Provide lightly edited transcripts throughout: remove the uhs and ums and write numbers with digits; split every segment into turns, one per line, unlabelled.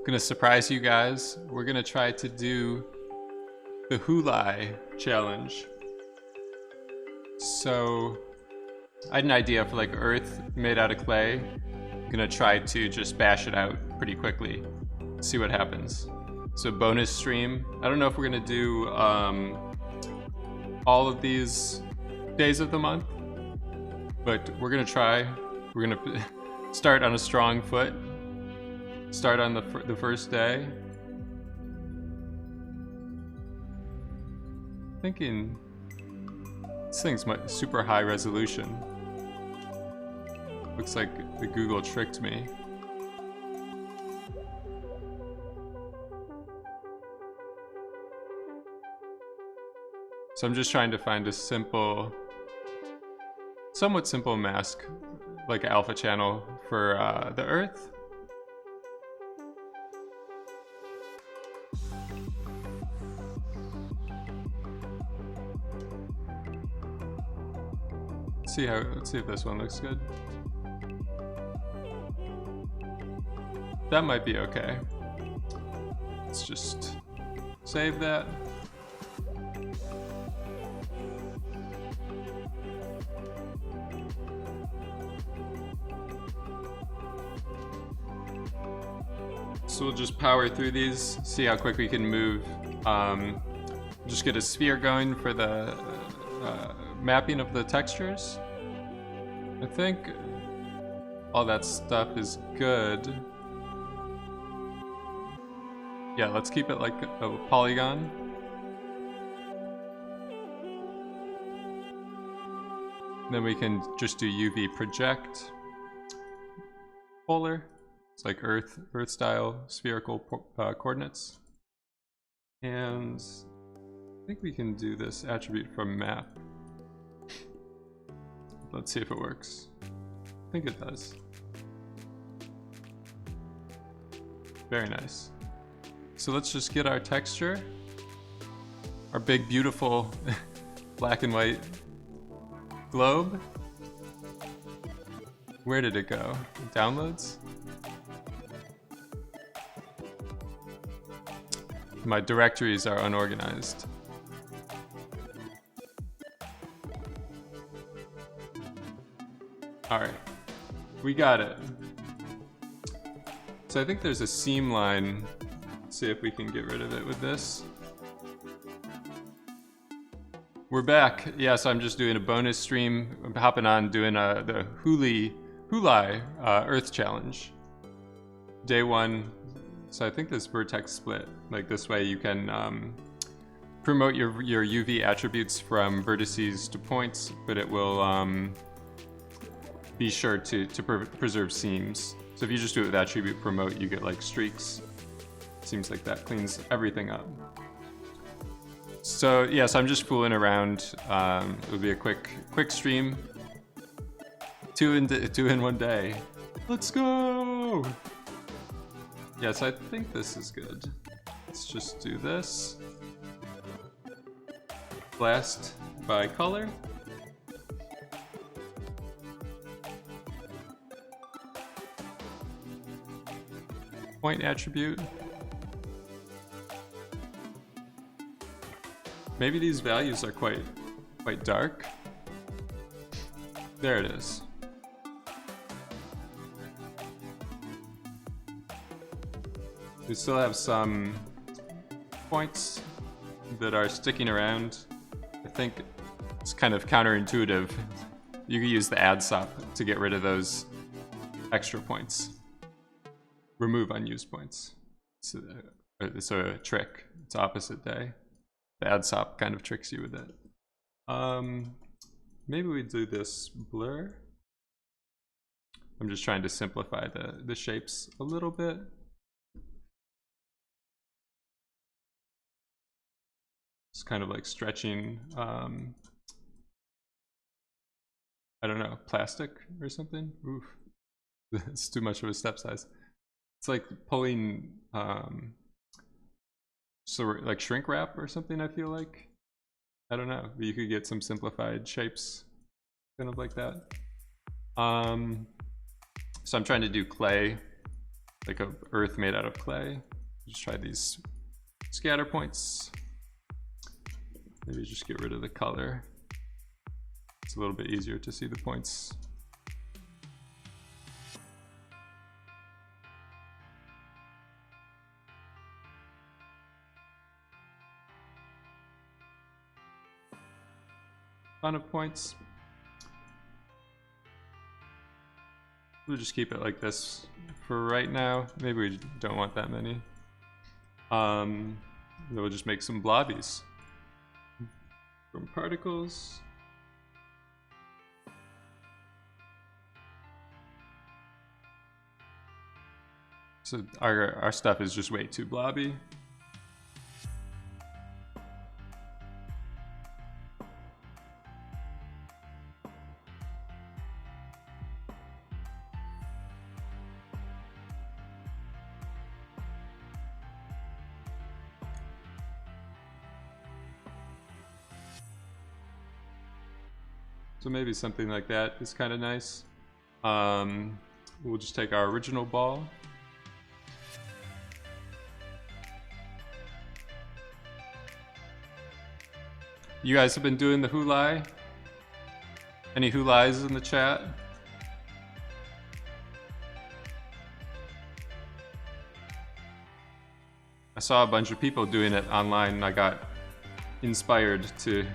Gonna surprise you guys. We're gonna try to do the Hulai challenge. So I had an idea for like earth made out of clay. Gonna try to just bash it out pretty quickly. See what happens. So bonus stream. I don't know if we're gonna do all of these days of the month, but we're gonna try. We're gonna start on a strong foot. Start on the first day. Thinking this thing's super high resolution. Looks like the Google tricked me. So I'm just trying to find a simple, somewhat simple mask, like an alpha channel for the Earth. Let's see if this one looks good. That might be okay. Let's just save that. So we'll just power through these, see how quick we can move. Just get a sphere going for the mapping of the textures. I think all that stuff is good. Yeah, let's keep it like a polygon. Then we can just do UV project. Polar. It's like Earth style spherical coordinates. And I think we can do this attribute from map. Let's see if it works. I think it does. Very nice. So let's just get our texture. Our big, beautiful black and white globe. Where did it go? Downloads? My directories are unorganized. Alright, we got it. So I think there's a seam line. Let's see if we can get rid of it with this. We're back. Yeah, so I'm just doing a bonus stream. I'm hopping on doing the Hulai Earth Challenge. Day 1. So I think this vertex split. Like this way you can promote your UV attributes from vertices to points, but it will be sure to preserve seams. So if you just do it with attribute promote, you get like streaks. Seems like that cleans everything up. So yeah, so I'm just fooling around. It'll be a quick stream. Two in one day. Let's go! Yeah, so I think this is good. Let's just do this. Blast by color. Point attribute. Maybe these values are quite dark. There it is. We still have some points that are sticking around. I think it's kind of counterintuitive. You can use the add sop to get rid of those extra points. Remove unused points. It's a trick. It's opposite day. The add sop kind of tricks you with it. Maybe we do this blur. I'm just trying to simplify the shapes a little bit. It's kind of like stretching, I don't know, plastic or something. Oof, it's too much of a step size. It's like pulling, so like shrink wrap or something, I feel like. I don't know, but you could get some simplified shapes, kind of like that. So I'm trying to do clay. like a earth made out of clay. Just try these scatter points. Maybe just get rid of the color. It's a little bit easier to see the points. Ton of points. We'll just keep it like this for right now. Maybe we don't want that many. Then we'll just make some blobbies from particles. So our stuff is just way too blobby. So maybe something like that is kind of nice. We'll just take our original ball. You guys have been doing the hulai? Any hulais in the chat? I saw a bunch of people doing it online and I got inspired to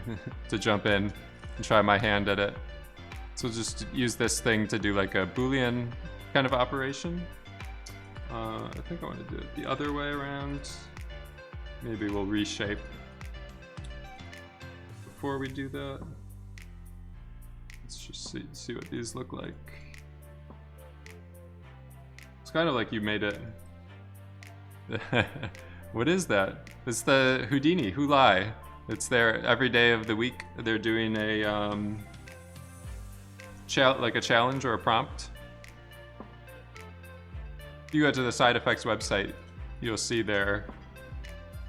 to jump in and try my hand at it. So just use this thing to do like a Boolean kind of operation. I think I want to do it the other way around. Maybe we'll reshape before we do that. Let's just see what these look like. It's kind of like you made it. What is that? It's the Houdini, Hulai. It's there every day of the week. They're doing a like a challenge or a prompt. If you go to the Side Effects website, you'll see their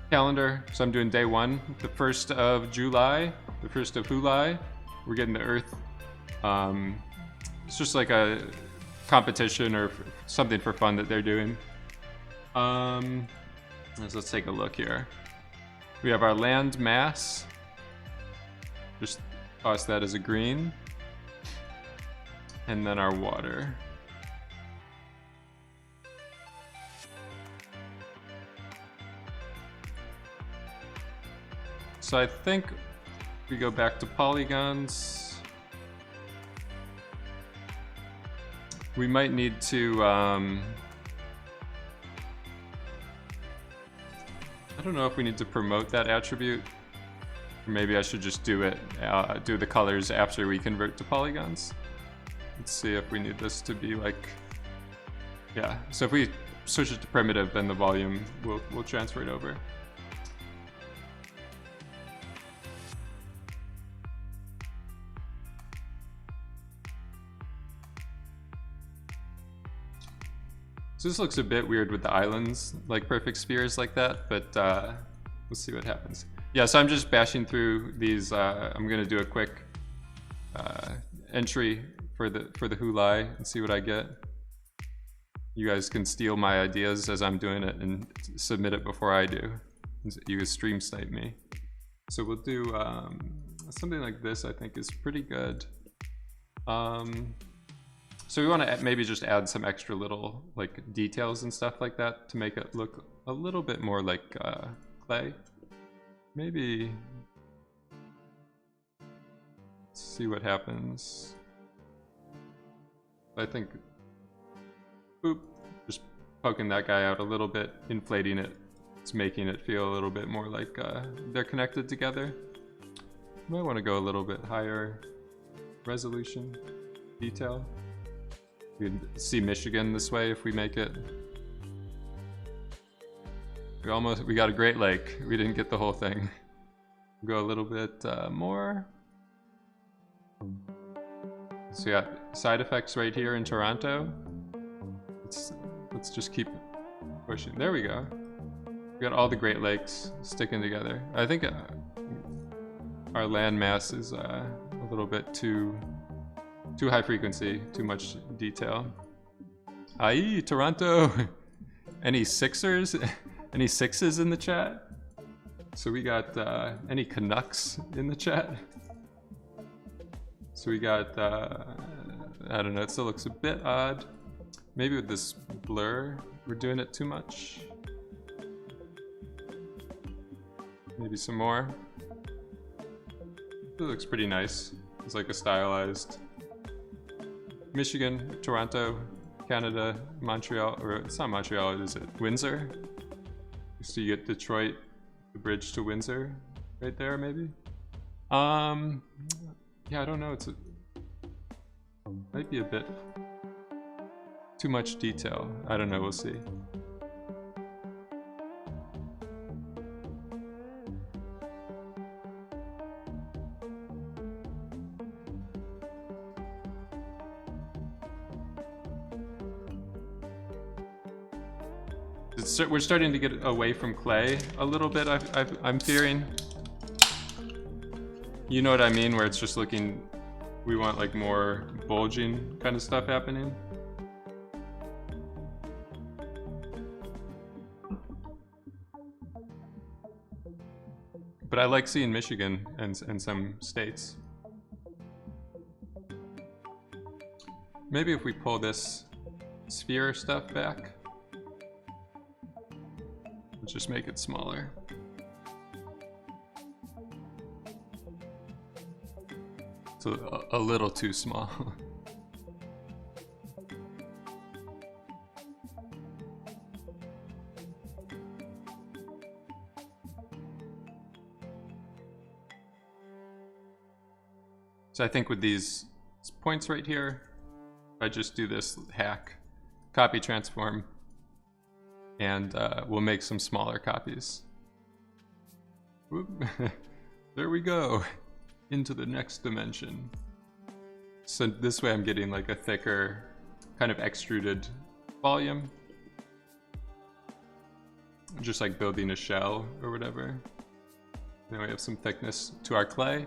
calendar. So I'm doing day 1, the 1st of July, the 1st of Hulai. We're getting the Earth. It's just like a competition or something for fun that they're doing. Let's take a look here. We have our land mass. Just toss that as a green. And then our water. So I think we go back to polygons. We might need to I don't know if we need to promote that attribute. Or maybe I should just do it, do the colors after we convert to polygons. Let's see if we need this to be like, yeah. So if we switch it to primitive, then the volume will transfer it over. So this looks a bit weird with the islands, like perfect spheres like that, but we'll see what happens. Yeah, so I'm just bashing through these. I'm gonna do a quick entry for the Hulai and see what I get. You guys can steal my ideas as I'm doing it and submit it before I do. You can stream snipe me. So we'll do something like this. I think is pretty good. So we want to maybe just add some extra little like details and stuff like that to make it look a little bit more like clay. Maybe let's see what happens. I think, boop, just poking that guy out a little bit, inflating it. It's making it feel a little bit more like they're connected together. Might want to go a little bit higher resolution detail. You can see Michigan this way if we make it. We got a Great Lake. We didn't get the whole thing. Go a little bit more. So we got side effects right here in Toronto. Let's just keep pushing. There we go. We got all the Great Lakes sticking together. I think our land mass is a little bit too high frequency, too much detail. Aye, Toronto! Any Sixers? Any sixes in the chat? So we got any Canucks in the chat? So we got I don't know, it still looks a bit odd. Maybe with this blur, we're doing it too much. Maybe some more. It looks pretty nice. It's like a stylized Michigan, Toronto, Canada, Montreal, or it's not Montreal, is it? Windsor? So you get Detroit, the bridge to Windsor, right there maybe? Yeah, I don't know, might be a bit too much detail. I don't know, we'll see. We're starting to get away from clay a little bit, I'm fearing. You know what I mean, where it's just looking, we want like more bulging kind of stuff happening. But I like seeing Michigan and some states. Maybe if we pull this sphere stuff back, let's just make it smaller. It's a little too small. So I think with these points right here, I just do this hack, copy transform, and we'll make some smaller copies. Whoop. There we go, into the next dimension. So this way I'm getting like a thicker, kind of extruded volume. Just like building a shell or whatever. Then we have some thickness to our clay.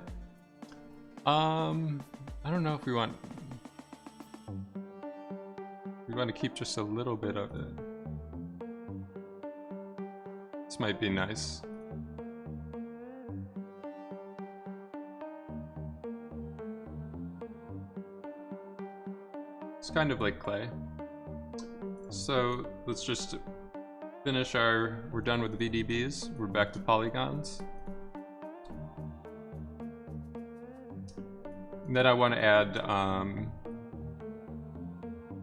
I don't know if we want to keep just a little bit of it. This might be nice. It's kind of like clay. So let's just finish we're done with the VDBs. We're back to polygons. And then I want to add,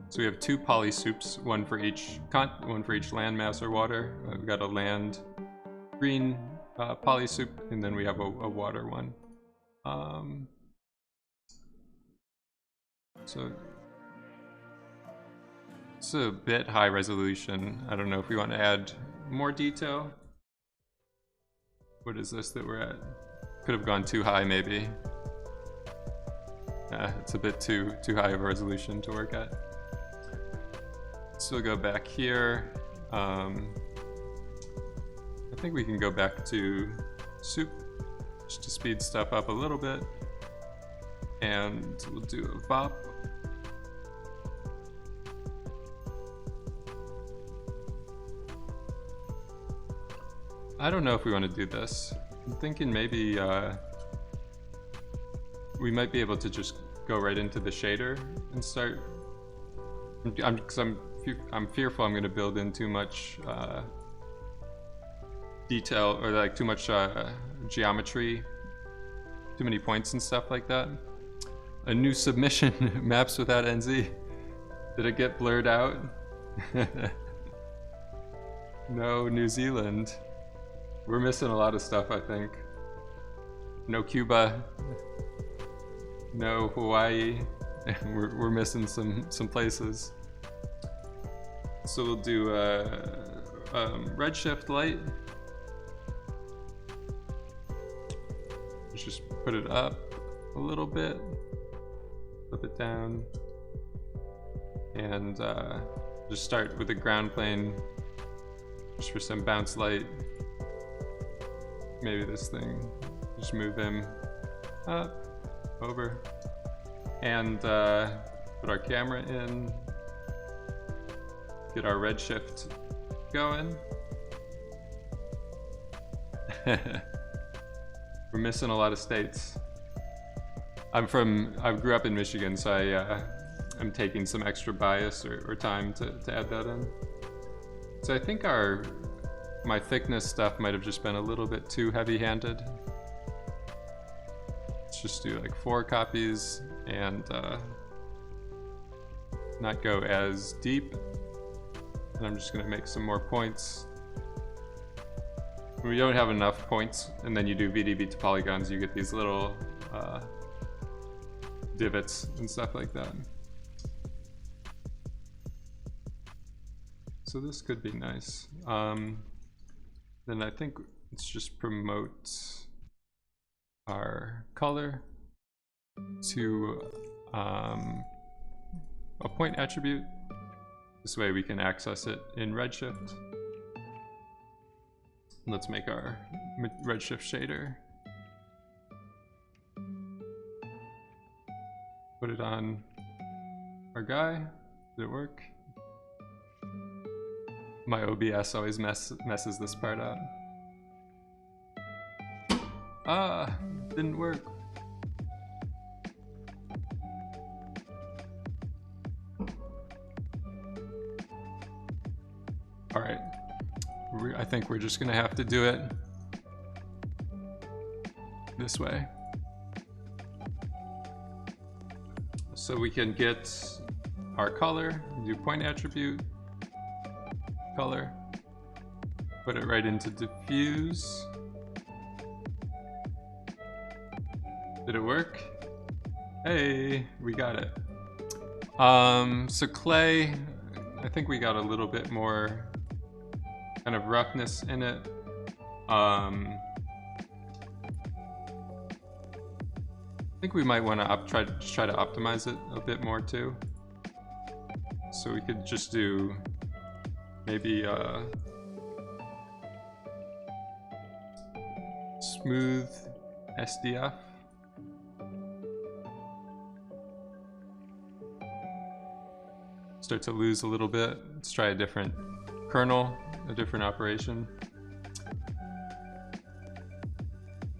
so we have 2 poly soups, one for each landmass or water. We've got a land green poly soup, and then we have a water one. So it's a bit high resolution. I don't know if we want to add more detail. What is this that we're at? Could have gone too high maybe. It's a bit too high of a resolution to work at. So we'll go back here. I think we can go back to soup just to speed stuff up a little bit. And we'll do a VOP. I don't know if we want to do this. I'm thinking maybe we might be able to just go right into the shader and start. Because I'm fearful I'm going to build in too much detail or like too much geometry, too many points and stuff like that. A new submission, maps without NZ. Did it get blurred out? No, New Zealand. We're missing a lot of stuff, I think. No Cuba. No Hawaii. We're missing some places. So we'll do redshift light. Let's just put it up a little bit, flip it down, and just start with the ground plane just for some bounce light. Maybe this thing, just move him up, over, and put our camera in, get our redshift going. We're missing a lot of states. I grew up in Michigan, so I'm taking some extra bias or time to add that in. So I think my thickness stuff might have just been a little bit too heavy-handed. Let's just do like 4 copies and not go as deep. And I'm just gonna make some more points. When we don't have enough points, and then you do VDB to polygons, you get these little divots and stuff like that. So this could be nice. Then I think let's just promote our color to a point attribute. This way we can access it in Redshift. Let's make our Redshift shader. Put it on our guy. Did it work? My OBS always messes this part up. Ah, didn't work. All right, I think we're just gonna have to do it this way. So we can get our color, do point attribute, color, put it right into diffuse. Did it work? Hey, we got it. So clay, I think we got a little bit more kind of roughness in it. I think we might want to try to optimize it a bit more too. So we could just do maybe smooth SDF. Start to lose a little bit. Let's try a different kernel, a different operation.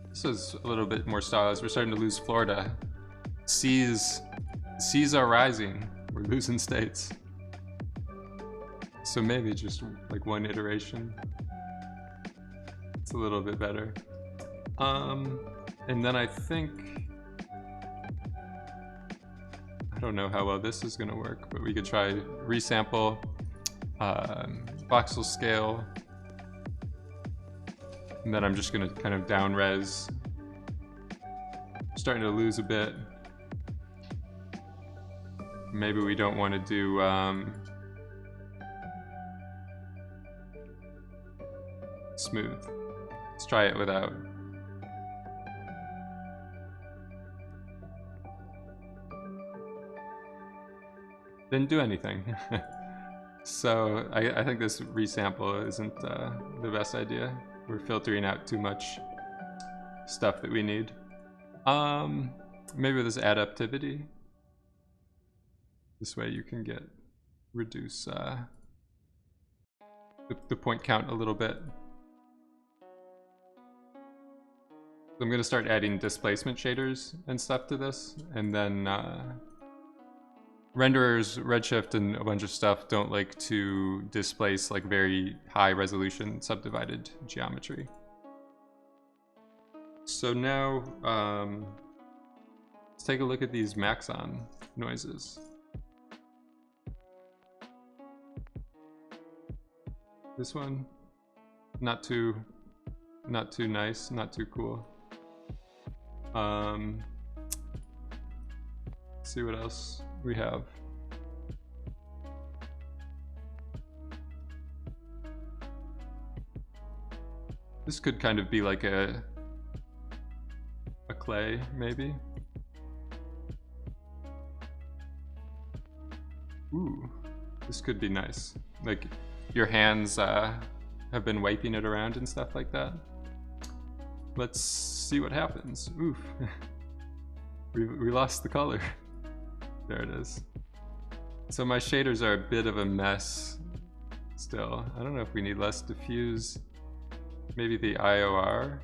This is a little bit more stylized. We're starting to lose Florida. Seas are rising. We're losing states. So maybe just like one iteration. It's a little bit better. And then I think, I don't know how well this is gonna work, but we could try resample, voxel scale, and then I'm just gonna kind of down res. Starting to lose a bit. Maybe we don't want to do smooth. Let's try it without. Didn't do anything. So I think this resample isn't the best idea. We're filtering out too much stuff that we need. Maybe with this adaptivity. This way you can reduce the point count a little bit. So I'm gonna start adding displacement shaders and stuff to this, and then renderers, Redshift, and a bunch of stuff don't like to displace like very high resolution subdivided geometry. So now let's take a look at these Maxon noises. This one, not too nice, not too cool. Let's see what else we have. This could kind of be like a clay, maybe. Ooh, this could be nice. Like your hands have been wiping it around and stuff like that. Let's see what happens. Oof. we lost the color. There it is. So my shaders are a bit of a mess. still. I don't know if we need less diffuse. Maybe the IOR.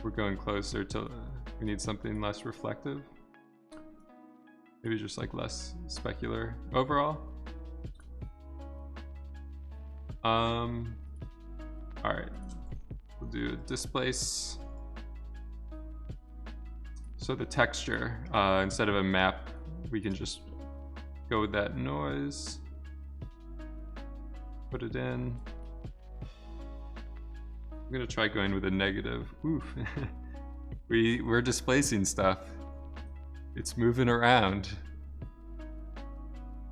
We're going closer to, we need something less reflective. Maybe just like less specular overall. All right, we'll do displace. So the texture, instead of a map, we can just go with that noise, put it in. I'm gonna try going with a negative. Oof. We're displacing stuff. It's moving around.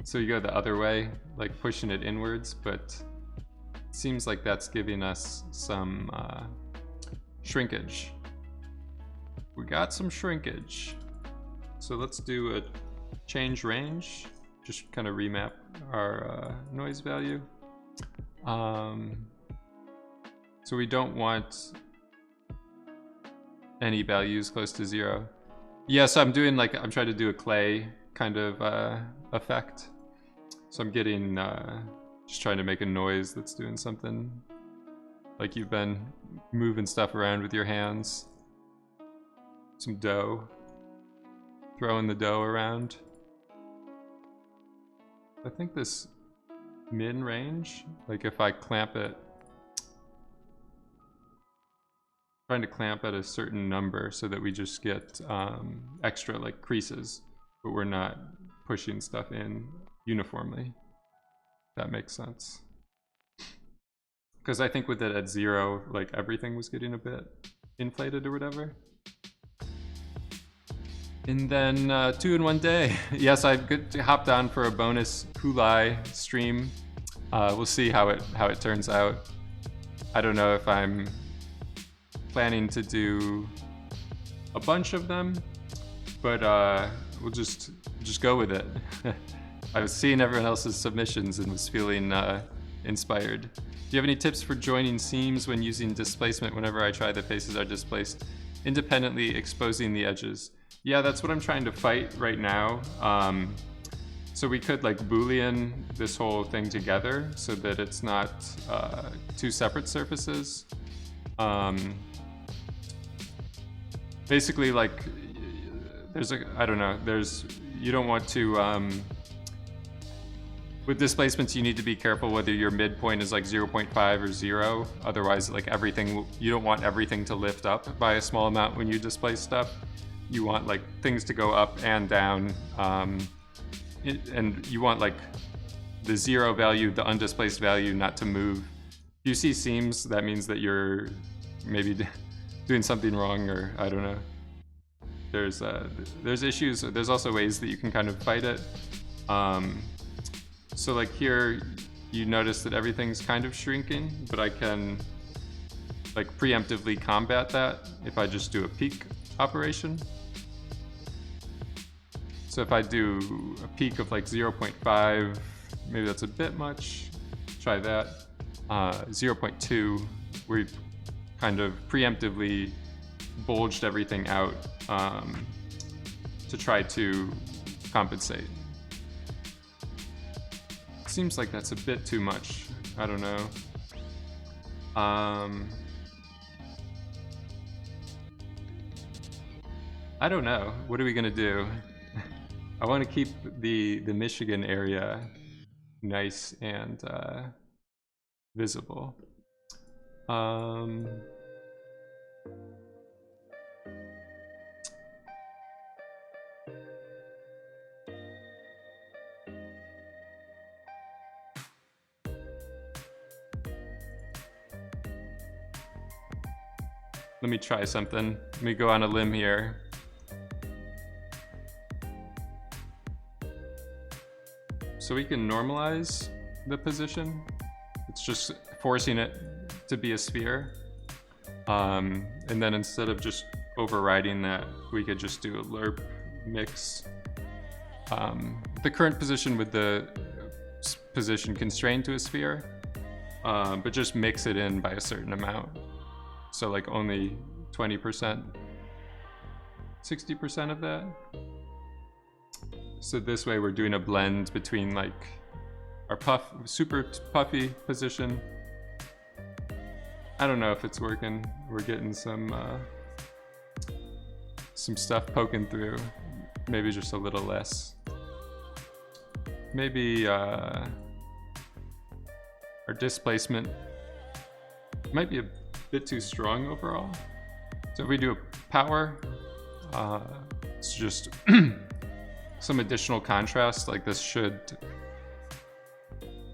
So you go the other way, like pushing it inwards, but it seems like that's giving us some shrinkage. We got some shrinkage. So let's do a change range. Just kind of remap our noise value. So we don't want any values close to 0. Yeah, so I'm doing like, I'm trying to do a clay kind of effect. So I'm getting, just trying to make a noise that's doing something. Like you've been moving stuff around with your hands. Some dough. Throwing the dough around. I think this min range, like if I clamp it, trying to clamp at a certain number so that we just get extra like creases, but we're not pushing stuff in uniformly. That makes sense. Because I think with it at 0, like everything was getting a bit inflated or whatever. And then 2 in 1 day. Yes, I've hopped on for a bonus Kulai stream. We'll see how it turns out. I don't know if I'm planning to do a bunch of them, but we'll just go with it. I was seeing everyone else's submissions and was feeling inspired. Do you have any tips for joining seams when using displacement whenever I try the faces are displaced, independently exposing the edges? Yeah, that's what I'm trying to fight right now. So we could like Boolean this whole thing together so that it's not 2 separate surfaces. Basically, like, there's a, I don't know, you don't want to, with displacements, you need to be careful whether your midpoint is like 0.5 or 0. Otherwise, like everything, you don't want everything to lift up by a small amount when you displace stuff. You want like things to go up and down, and you want like the 0 value, the undisplaced value, not to move. If you see seams, that means that you're maybe doing something wrong, or I don't know. There's issues. There's also ways that you can kind of fight it. So like here, you notice that everything's kind of shrinking, but I can like preemptively combat that if I just do a peak operation. So if I do a peak of like 0.5, maybe that's a bit much. Try that. 0.2, we've kind of preemptively bulged everything out to try to compensate. Seems like that's a bit too much. I don't know. I don't know. What are we gonna do? I want to keep the Michigan area nice and visible. Let me try something. Let me go on a limb here. So we can normalize the position. It's just forcing it to be a sphere. And then instead of just overriding that, we could just do a lerp mix. The current position with the position constrained to a sphere, but just mix it in by a certain amount. So like only 20%, 60% of that. So this way we're doing a blend between like our super puffy position. I don't know if it's working. We're getting some stuff poking through. Maybe just a little less. Maybe our displacement might be a bit too strong overall. So if we do a power, it's just some additional contrast. Like this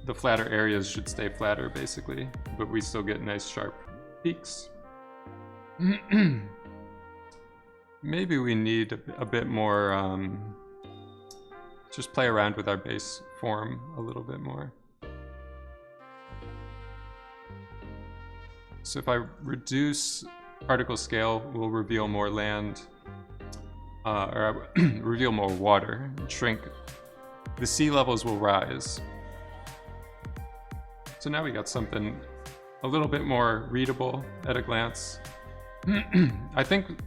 the flatter areas should stay flatter basically, but we still get nice sharp peaks. Maybe we need a bit more, just play around with our base form a little bit more. So if I reduce particle scale, we'll reveal more land, or reveal more water, shrink. The sea levels will rise. So now we got something a little bit more readable at a glance. I think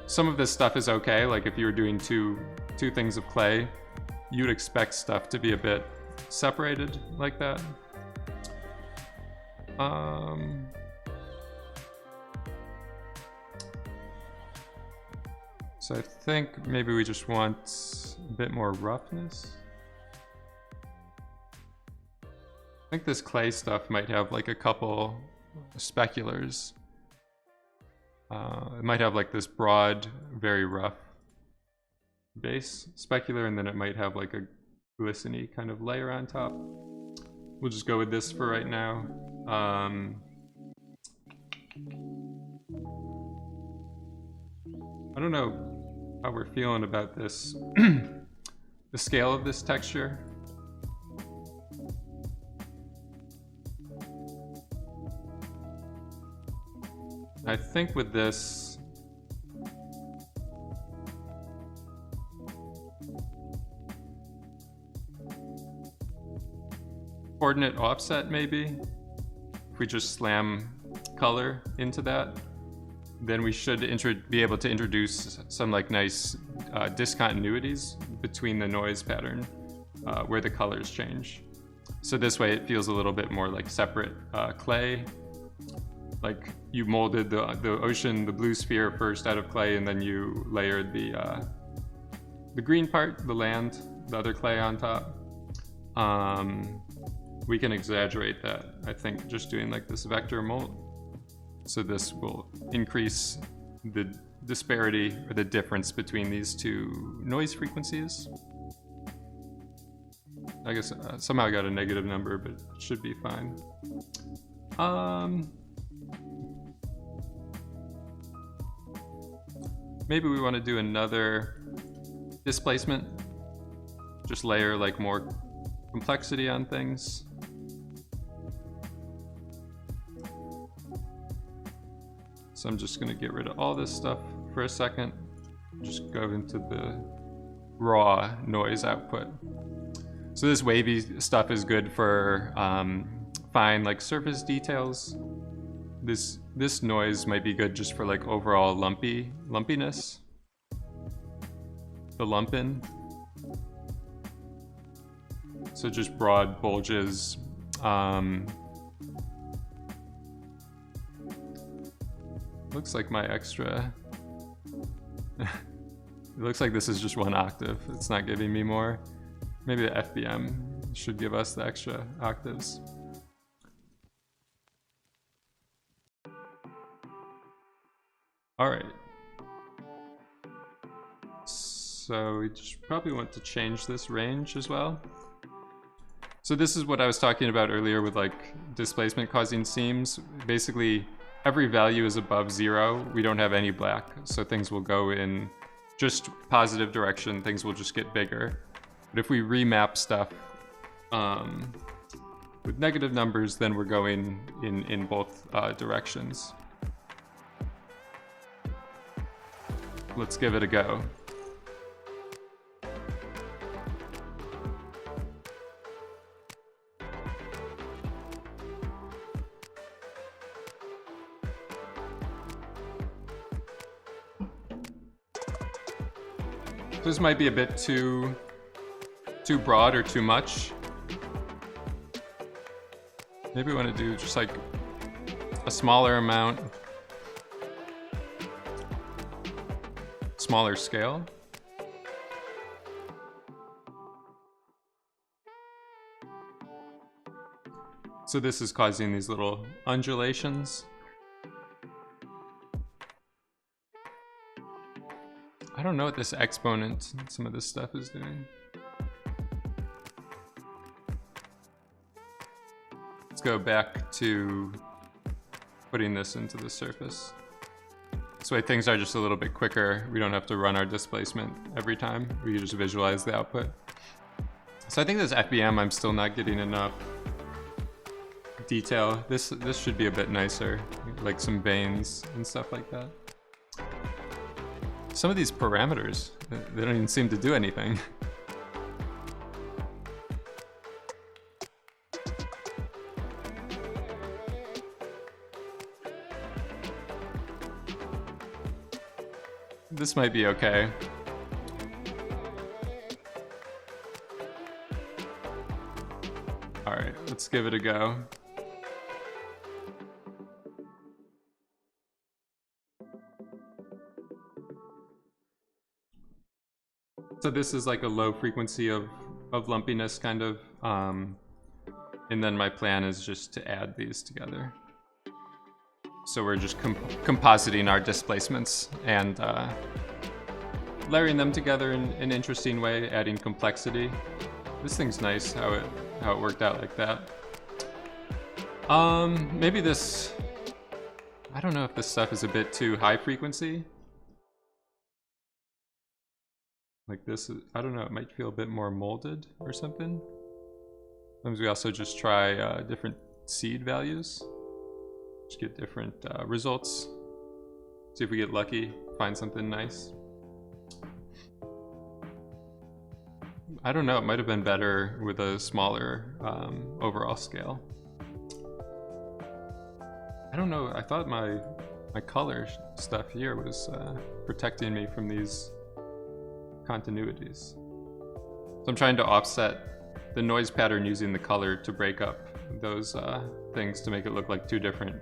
some of this stuff is okay. Like if you were doing two things of clay, you'd expect stuff to be a bit separated like that. So I think maybe we just want a bit more roughness. I think this clay stuff might have like a couple speculars. It might have like this broad, very rough base specular, and then it might have like a glisteny kind of layer on top. We'll just go with this for right now. I don't know how we're feeling about this. The scale of this texture. I think with this, coordinate offset maybe, if we just slam color into that, then we should be able to introduce some like nice discontinuities between the noise pattern where the colors change. So this way it feels a little bit more like separate clay. Like you molded the ocean, the blue sphere first out of clay, and then you layered the green part, the land, the other clay on top. We can exaggerate that, I think, just doing like this vector mold. So this will increase the disparity or the difference between these two noise frequencies. I guess somehow I got a negative number, but it should be fine. Maybe we want to do another displacement. Just layer like more complexity on things. So I'm just going to get rid of all this stuff for a second. Just go into the raw noise output. So this wavy stuff is good for fine like surface details. This noise might be good just for like overall lumpiness. The lumpin. So just broad bulges. Looks like my extra. It looks like this is just 1 octave. It's not giving me more. Maybe the FBM should give us the extra octaves. All right. So we just probably want to change this range as well. So this is what I was talking about earlier with like displacement causing seams. Basically, every value is above 0. We don't have any black, so things will go in just positive direction. Things will just get bigger. But if we remap stuff with negative numbers, then we're going in both directions. Let's give it a go. This might be a bit too broad or too much. Maybe we want to do just like a smaller amount, smaller scale. So this is causing these little undulations. I don't know what this exponent, some of this stuff is doing. Let's go back to putting this into the surface. This way things are just a little bit quicker. We don't have to run our displacement every time. We can just visualize the output. So I think this FBM, I'm still not getting enough detail. This should be a bit nicer, like some veins and stuff like that. Some of these parameters, they don't even seem to do anything. This might be okay. All right, let's give it a go. So this is like a low frequency of lumpiness kind of, and then my plan is just to add these together. So we're just compositing our displacements and layering them together in an interesting way, adding complexity. This thing's nice how it worked out like that. Maybe this, I don't know if this stuff is a bit too high frequency. Like this, I don't know, it might feel a bit more molded or something. Sometimes we also just try different seed values. Just get different results. See if we get lucky, find something nice. I don't know, it might have been better with a smaller overall scale. I don't know, I thought my color stuff here was protecting me from these continuities. So I'm trying to offset the noise pattern using the color to break up those things to make it look like two different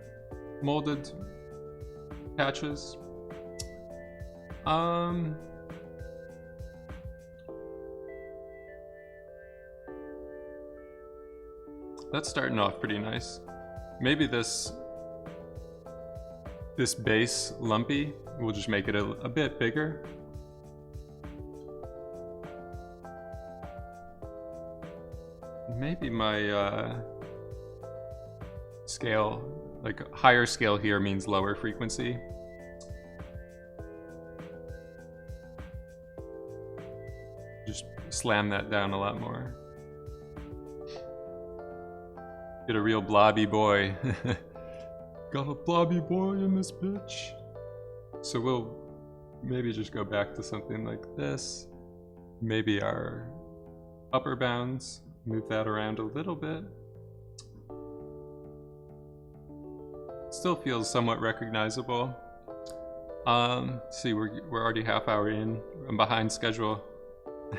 molded patches. That's starting off pretty nice. Maybe this base lumpy will just make it a bit bigger. Maybe my scale, like higher scale here means lower frequency. Just slam that down a lot more. Get a real blobby boy. Got a blobby boy in this bitch. So we'll maybe just go back to something like this. Maybe our upper bounds, move that around a little bit. Still feels somewhat recognizable. See, we're already half hour in. I'm behind schedule.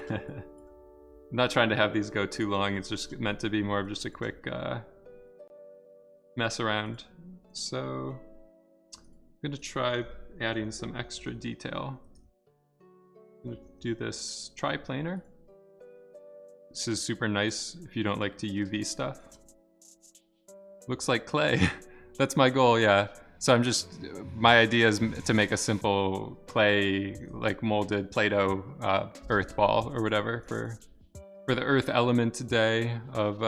I'm not trying to have these go too long. It's just meant to be more of just a quick mess around. So I'm gonna try adding some extra detail. I'm gonna do this triplanar. This is super nice if you don't like to UV stuff. Looks like clay. That's my goal, yeah. So I'm just, my idea is to make a simple clay, like molded Play-Doh earth ball or whatever for the earth element today of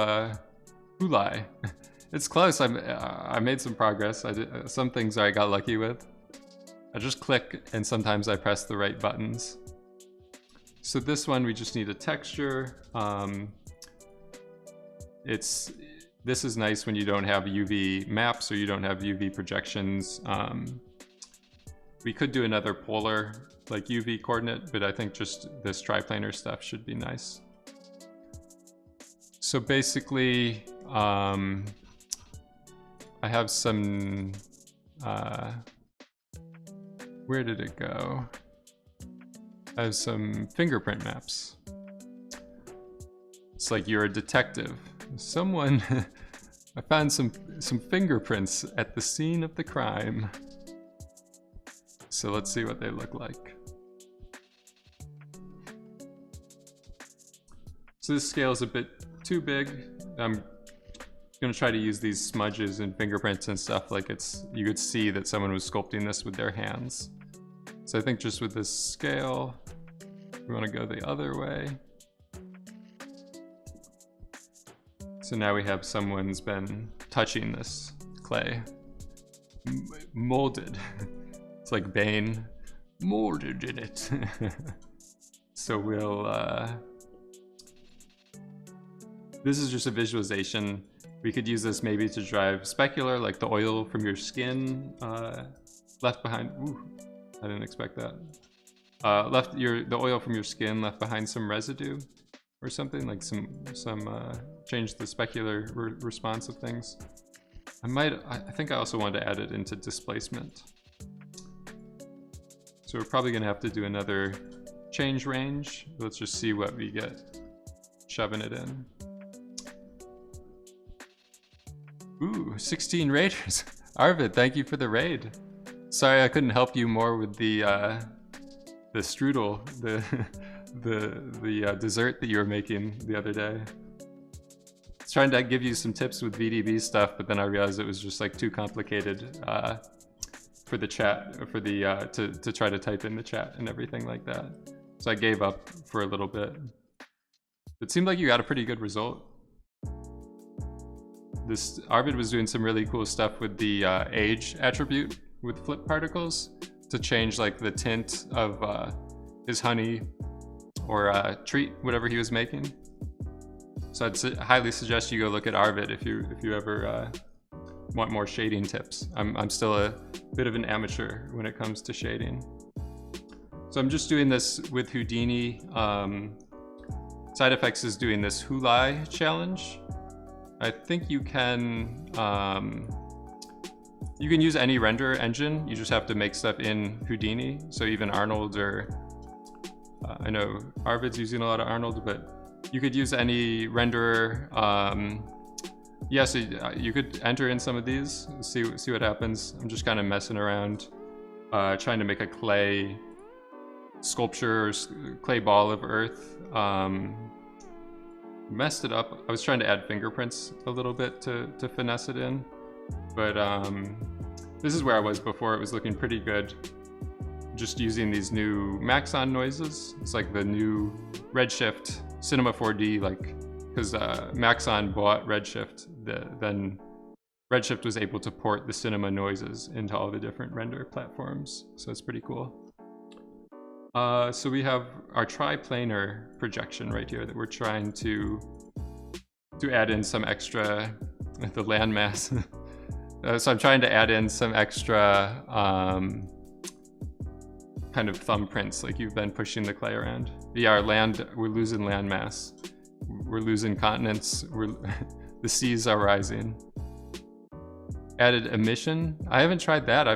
Ulai. It's close. I made some progress. Some things I got lucky with. I just click and sometimes I press the right buttons. So this one we just need a texture. This is nice when you don't have UV maps or you don't have UV projections. We could do another polar like UV coordinate, but I think just this triplanar stuff should be nice. So basically, I have some, where did it go? I have some fingerprint maps. It's like you're a detective. Someone I found some fingerprints at the scene of the crime. So let's see what they look like. So this scale is a bit too big. I'm gonna try to use these smudges and fingerprints and stuff like you could see that someone was sculpting this with their hands. So I think just with this scale, we want to go the other way. So now we have someone's been touching this clay. Molded. It's like Bane. Molded in it. So we'll... this is just a visualization. We could use this maybe to drive specular, like the oil from your skin left behind. Ooh, I didn't expect that. The oil from your skin left behind some residue or something, like change the specular response of things. I think I also wanted to add it into displacement. So we're probably gonna have to do another change range. Let's just see what we get shoving it in. Ooh, 16 raiders. Arvid, thank you for the raid. Sorry I couldn't help you more with the strudel, the dessert that you were making the other day. I was trying to give you some tips with VDB stuff, but then I realized it was just like too complicated for the chat, for the to try to type in the chat and everything like that. So I gave up for a little bit. It seemed like you got a pretty good result. This Arvid was doing some really cool stuff with the age attribute with flip particles to change like the tint of his honey or treat, whatever he was making. So I'd highly suggest you go look at Arvid if you ever want more shading tips. I'm still a bit of an amateur when it comes to shading. So I'm just doing this with Houdini. Side Effects is doing this Hulai challenge. I think you can use any render engine. You just have to make stuff in Houdini. So even Arnold, or I know Arvid's using a lot of Arnold, but you could use any renderer. Yeah, so you could enter in some of these, see what happens. I'm just kind of messing around, trying to make a clay sculpture or clay ball of earth. Messed it up. I was trying to add fingerprints a little bit to finesse it in, but this is where I was before. It was looking pretty good. Just using these new Maxon noises. It's like the new Redshift Cinema 4D, like, because Maxon bought Redshift, then Redshift was able to port the cinema noises into all the different render platforms. So it's pretty cool. So we have our triplanar projection right here that we're trying to add in some extra, the landmass. So I'm trying to add in some extra kind of thumbprints, like you've been pushing the clay around. Yeah, we're losing landmass. We're losing continents. The seas are rising. Added emission. I haven't tried that.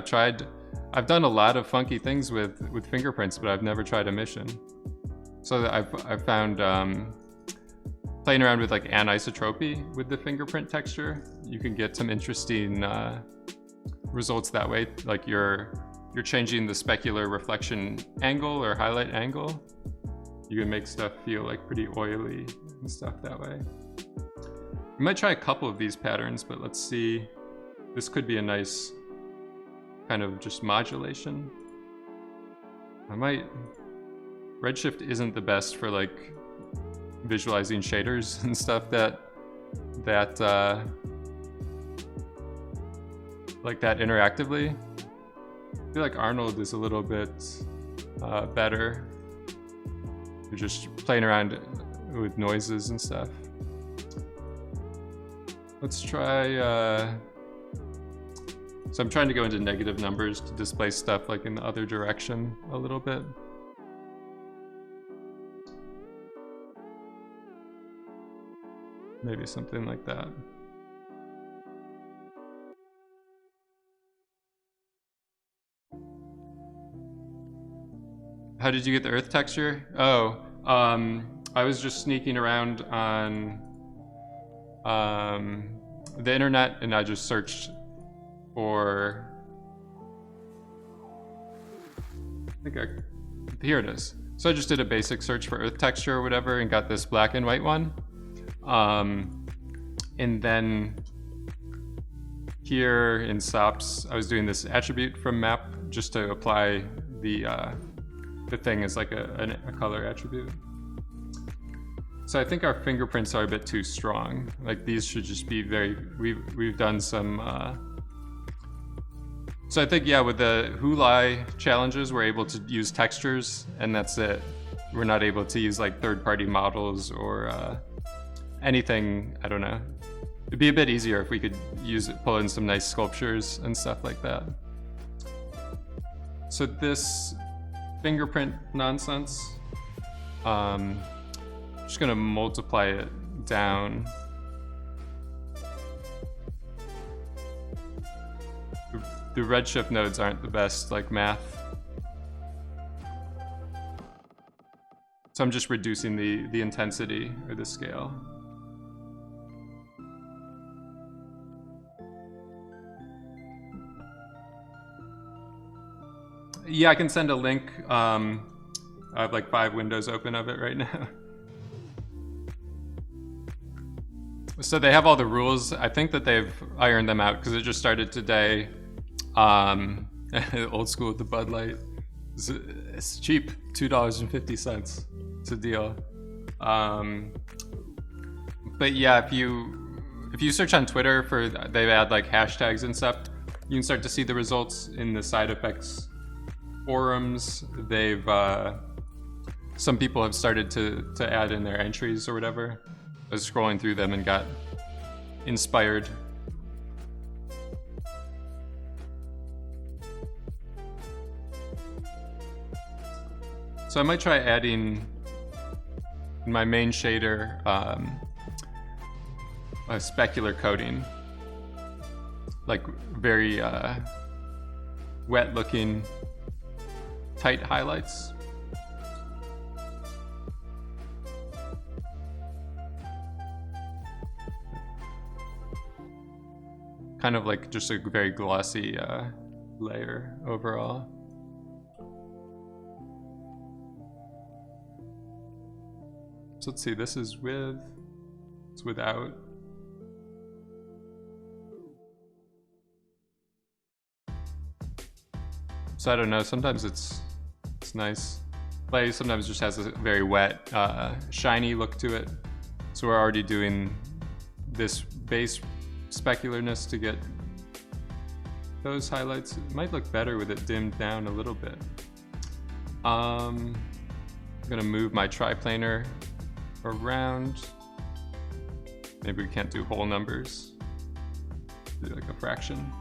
I've done a lot of funky things with fingerprints, but I've never tried emission. So I've found playing around with like anisotropy with the fingerprint texture, you can get some interesting results that way. Like you're changing the specular reflection angle or highlight angle. You can make stuff feel like pretty oily and stuff that way. We might try a couple of these patterns, but let's see. This could be a nice kind of just modulation. Redshift isn't the best for like visualizing shaders and stuff that like that interactively. I feel like Arnold is a little bit better. You're just playing around with noises and stuff. Let's try so I'm trying to go into negative numbers to display stuff like in the other direction a little bit. Maybe something like that. How did you get the earth texture? Oh, I was just sneaking around on the internet and I just searched for, here it is. So I just did a basic search for earth texture or whatever and got this black and white one. And then here in SOPs, I was doing this attribute from map just to apply the thing as like a color attribute. So I think our fingerprints are a bit too strong. Like these should just be very, we've done some, so I think, yeah, with the Hulai challenges, we're able to use textures and that's it. We're not able to use like third-party models or anything, I don't know. It'd be a bit easier if we could pull in some nice sculptures and stuff like that. So this fingerprint nonsense, just gonna multiply it down. The redshift nodes aren't the best, like math. So I'm just reducing the intensity or the scale. Yeah, I can send a link. I have like 5 windows open of it right now. So they have all the rules. I think that they've ironed them out because it just started today. Old school with the Bud Light. It's cheap, $2.50. It's a deal. But yeah, if you search on Twitter for, they add like hashtags and stuff, you can start to see the results in the side effects forums. They've some people have started to add in their entries or whatever. I was scrolling through them and got inspired. So I might try adding in my main shader a specular coating, like very wet looking tight highlights. Kind of like just a very glossy layer overall. So let's see, this is with, it's without. So I don't know, sometimes it's nice. Play sometimes just has a very wet, shiny look to it. So we're already doing this base specularness to get those highlights. It might look better with it dimmed down a little bit. I'm gonna move my triplanar around. Maybe we can't do whole numbers. Do like a fraction.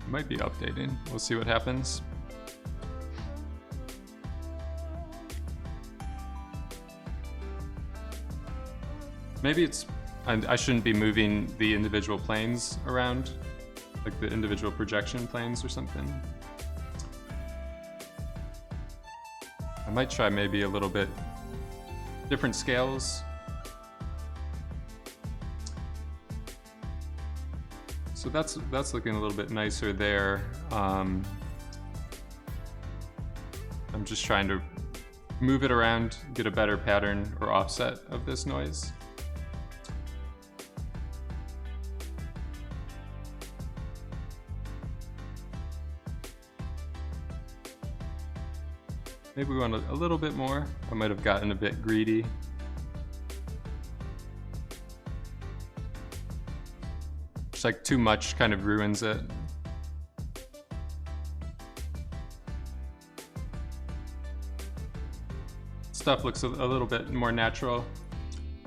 It might be updating. We'll see what happens. Maybe it's, I shouldn't be moving the individual planes around, like the individual projection planes or something. I might try maybe a little bit different scales. So that's looking a little bit nicer there. I'm just trying to move it around, get a better pattern or offset of this noise. Maybe we want a little bit more. I might have gotten a bit greedy. Just like too much kind of ruins it. Stuff looks a little bit more natural.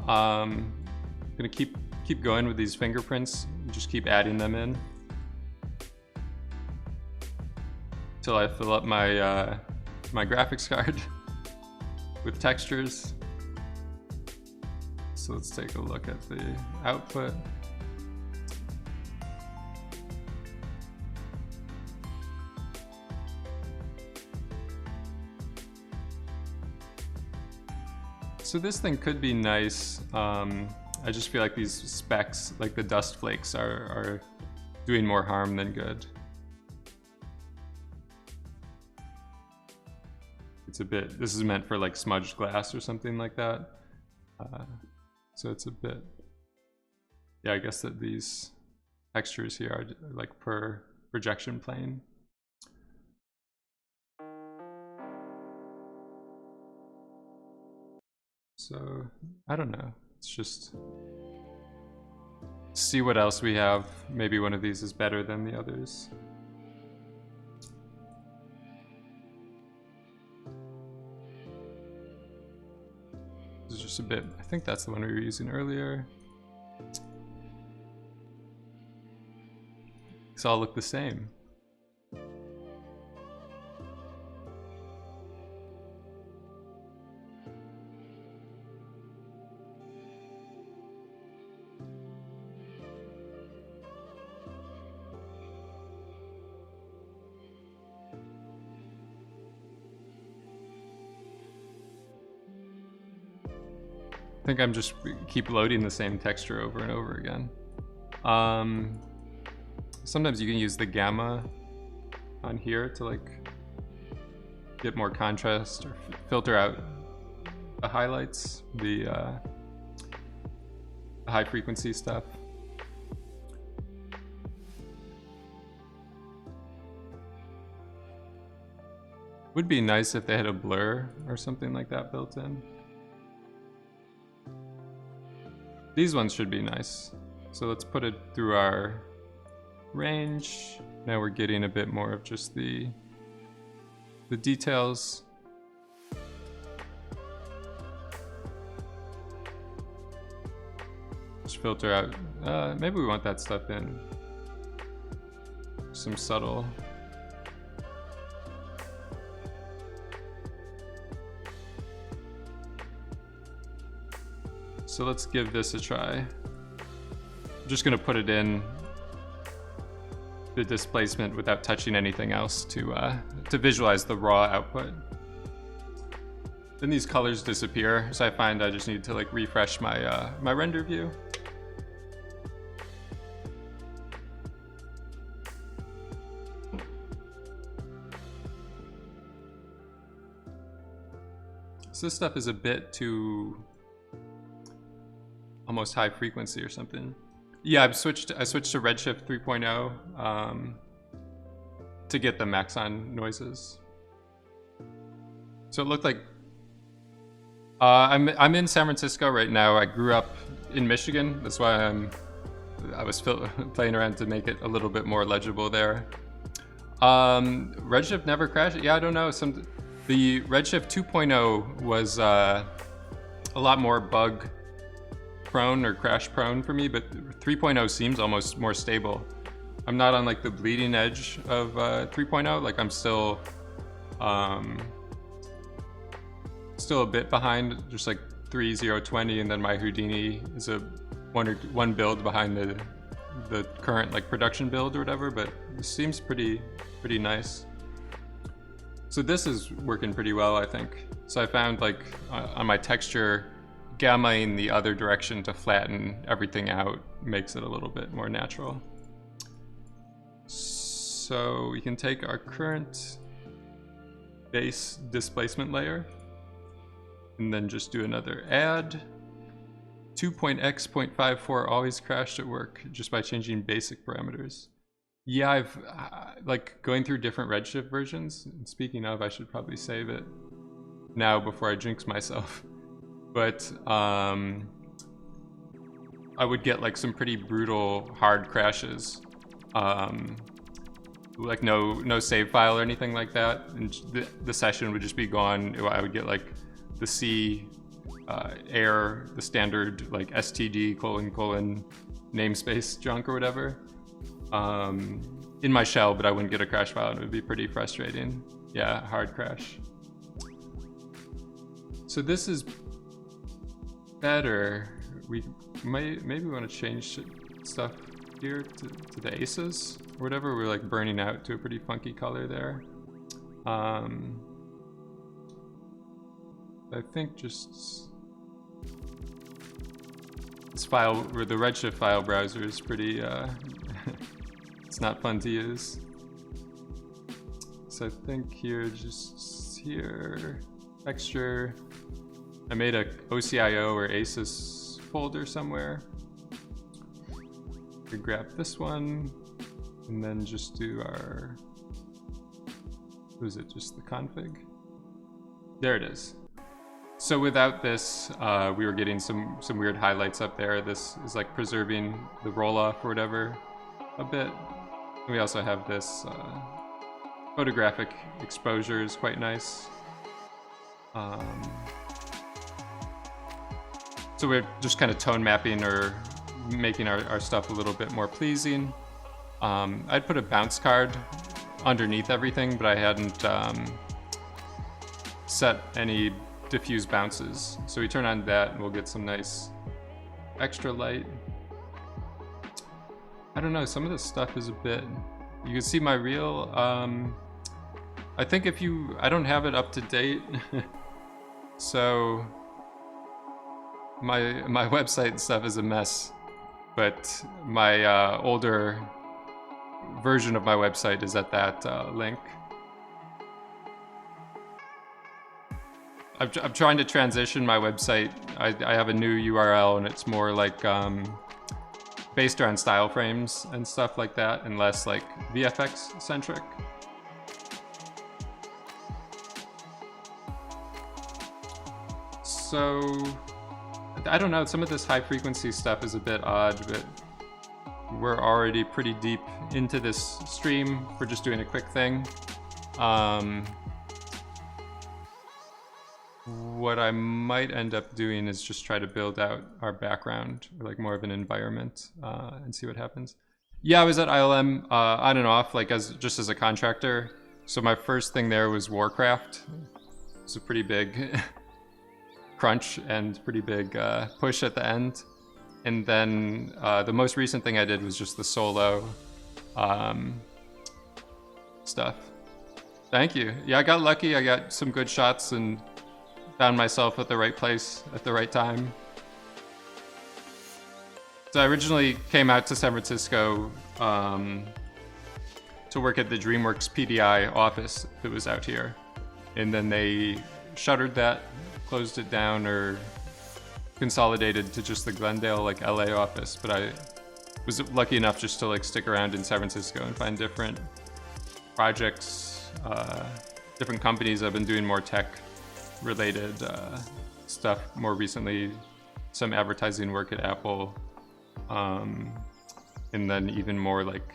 I'm gonna keep going with these fingerprints. Just keep adding them in till I fill up my my graphics card with textures. So let's take a look at the output. So this thing could be nice. I just feel like these specks, like the dust flakes, are doing more harm than good. It's a bit, this is meant for like smudged glass or something like that. So it's a bit, yeah, I guess that these textures here are like per projection plane. So, I don't know. It's just see what else we have. Maybe one of these is better than the others. This is just a bit, I think that's the one we were using earlier. These all look the same. I think I'm just keep loading the same texture over and over again. Sometimes you can use the gamma on here to like get more contrast or filter out the highlights, the high frequency stuff. Would be nice if they had a blur or something like that built in. These ones should be nice. So let's put it through our range. Now we're getting a bit more of just the details. Just filter out, maybe we want that stuff in. Some subtle. So let's give this a try. I'm just gonna put it in the displacement without touching anything else to visualize the raw output. Then these colors disappear, so I find I just need to like refresh my my render view. So this stuff is a bit too almost high frequency or something. Yeah, I switched to Redshift 3.0 to get the Maxon noises. So it looked like I'm in San Francisco right now. I grew up in Michigan. That's why I was playing around to make it a little bit more legible there. Redshift never crashed. Yeah, I don't know. The Redshift 2.0 was a lot more bug prone or crash prone for me, but 3.0 seems almost more stable. I'm not on like the bleeding edge of 3.0. Like I'm still a bit behind, just like 3.0.20, and then my Houdini is a one build behind the current like production build or whatever. But it seems pretty nice. So this is working pretty well, I think. So I found like on my texture, gammaing the other direction to flatten everything out makes it a little bit more natural. So we can take our current base displacement layer and then just do another add. 2.x.54 always crashed at work just by changing basic parameters. Yeah, I've like going through different Redshift versions. And speaking of, I should probably save it now before I jinx myself. But I would get like some pretty brutal hard crashes, like no save file or anything like that, and the session would just be gone. I would get like the C error, the standard like std : namespace junk or whatever in my shell, but I wouldn't get a crash file, and it would be pretty frustrating. Yeah, hard crash. So this is better. We maybe want to change stuff here to the aces or whatever. We're like burning out to a pretty funky color there. I think just This file, or the Redshift file browser is pretty, it's not fun to use. So I think here, just here, texture. I made a OCIO or ASUS folder somewhere. We grab this one, and then just do our, what is it, just the config? There it is. So without this, we were getting some weird highlights up there. This is like preserving the roll-off or whatever a bit. And we also have this photographic exposure is quite nice. So we're just kind of tone mapping or making our stuff a little bit more pleasing. I'd put a bounce card underneath everything, but I hadn't set any diffuse bounces. So we turn on that and we'll get some nice extra light. I don't know, some of this stuff is a bit, you can see my reel. I think if you, I don't have it up to date. So my website and stuff is a mess, but my older version of my website is at that link. I'm trying to transition my website. I have a new URL and it's more like based around style frames and stuff like that, and less like VFX centric. So I don't know, some of this high frequency stuff is a bit odd, but we're already pretty deep into this stream. We're just doing a quick thing. What I might end up doing is just try to build out our background, or like more of an environment, and see what happens. Yeah, I was at ILM on and off, like just as a contractor. So my first thing there was Warcraft. It's a pretty big crunch and pretty big push at the end. And then the most recent thing I did was just the solo stuff. Thank you. Yeah, I got lucky. I got some good shots and found myself at the right place at the right time. So I originally came out to San Francisco to work at the DreamWorks PDI office that was out here. And then they shuttered that, closed it down, or consolidated to just the Glendale, like LA office. But I was lucky enough just to like stick around in San Francisco and find different projects, different companies. I've been doing more tech related stuff more recently, some advertising work at Apple, and then even more like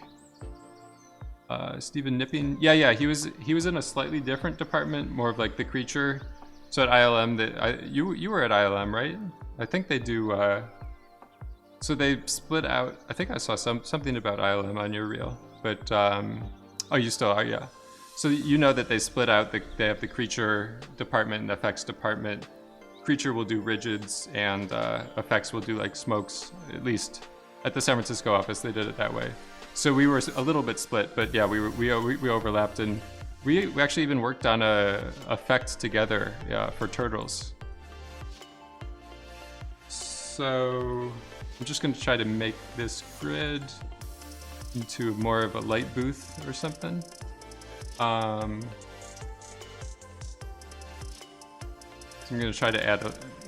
Stephen Nipping. Yeah, he was in a slightly different department, more of like the creature. So at ILM, you were at ILM, right? I think they do. So they split out. I think I saw something about ILM on your reel, but oh, you still are, yeah. So you know that they split out. They have the creature department and effects department. Creature will do rigids, and effects will do like smokes. At least at the San Francisco office, they did it that way. So we were a little bit split, but yeah, we overlapped, and we actually even worked on a effect together for Turtles. So I'm just going to try to make this grid into more of a light booth or something. So I'm going to try to add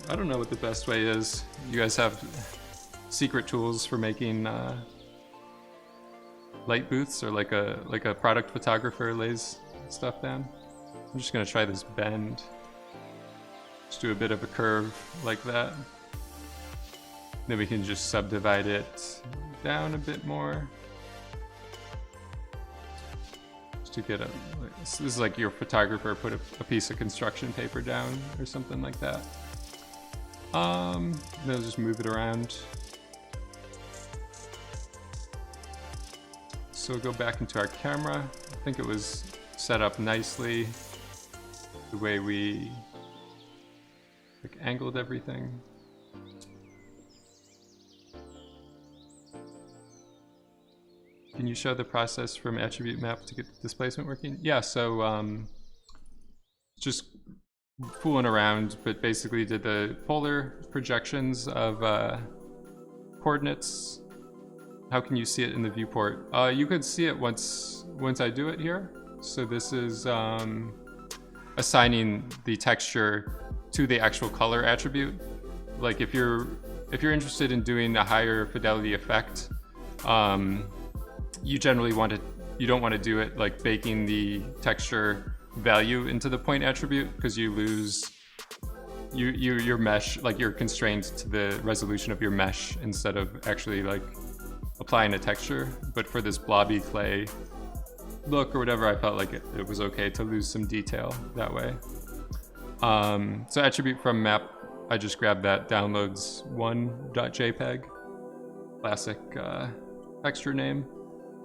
I don't know what the best way is. You guys have secret tools for making light booths, or like a product photographer lays stuff down. I'm just going to try this bend. Just do a bit of a curve like that. Then we can just subdivide it down a bit more. Just to get this is like your photographer put a piece of construction paper down or something like that. Then we'll just move it around. So we'll go back into our camera. I think it was set up nicely the way we like angled everything. Can you show the process from attribute map to get the displacement working? Yeah, so just fooling around, but basically did the polar projections of coordinates. How can you see it in the viewport? You could see it once I do it here. So this is assigning the texture to the actual color attribute. Like if you're interested in doing a higher fidelity effect, you generally you don't want to do it like baking the texture value into the point attribute, because you lose your mesh, like you're constrained to the resolution of your mesh instead of actually like applying a texture. But for this blobby clay look or whatever, I felt like it was okay to lose some detail that way. So attribute from map, I just grabbed that downloads1.jpg, classic texture name.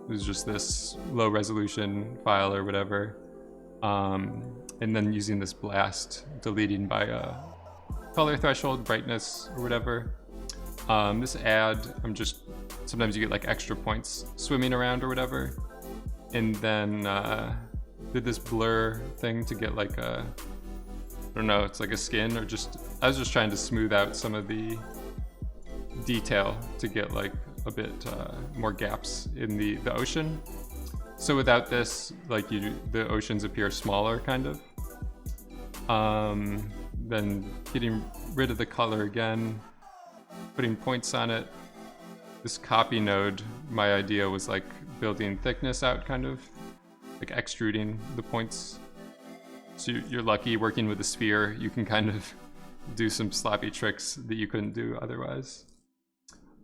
It was just this low resolution file or whatever. And then using this blast, deleting by color threshold, brightness, or whatever. This add, sometimes you get like extra points swimming around or whatever. And then did this blur thing to get like I don't know, it's like a skin, or I was just trying to smooth out some of the detail to get like a bit more gaps in the ocean. So without this, like the oceans appear smaller kind of. Then getting rid of the color again, putting points on it. This copy node, my idea was like building thickness out, kind of like extruding the points. So you're lucky working with a sphere, you can kind of do some sloppy tricks that you couldn't do otherwise.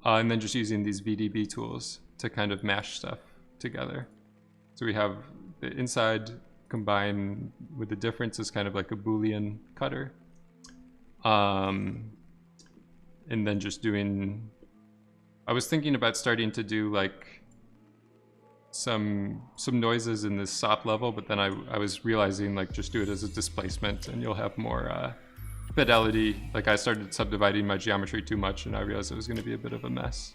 And then just using these VDB tools to kind of mash stuff together. So we have the inside combined with the difference is kind of like a Boolean cutter. And then just doing, I was thinking about starting to do like some noises in this SOP level, but then I was realizing like just do it as a displacement and you'll have more fidelity. Like I started subdividing my geometry too much and I realized it was going to be a bit of a mess.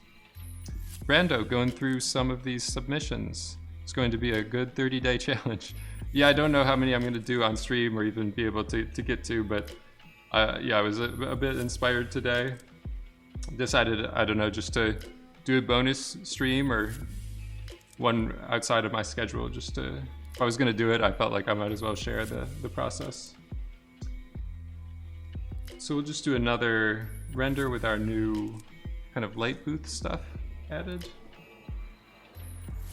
Brando, going through some of these submissions. It's going to be a good 30-day challenge. Yeah, I don't know how many I'm going to do on stream or even be able to get to, but yeah, I was a bit inspired today. Decided, I don't know, just to do a bonus stream or one outside of my schedule, just to, if I was going to do it, I felt like I might as well share the process. So we'll just do another render with our new kind of light booth stuff added.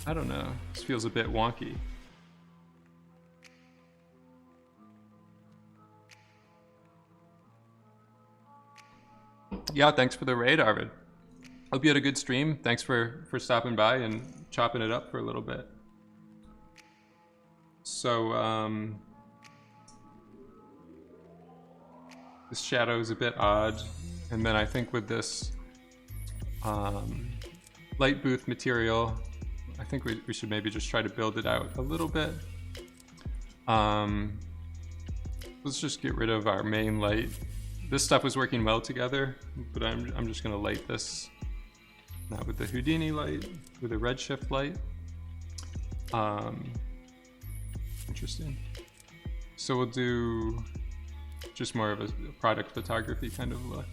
I don't know, this feels a bit wonky. Yeah, thanks for the raid, Arvid. Hope you had a good stream. Thanks for stopping by and chopping it up for a little bit. So, this shadow is a bit odd. And then I think with this light booth material, I think we should maybe just try to build it out a little bit. Let's just get rid of our main light. This stuff was working well together, but I'm just gonna light this now with the Houdini light, with a Redshift light. Interesting. So we'll do just more of a product photography kind of look.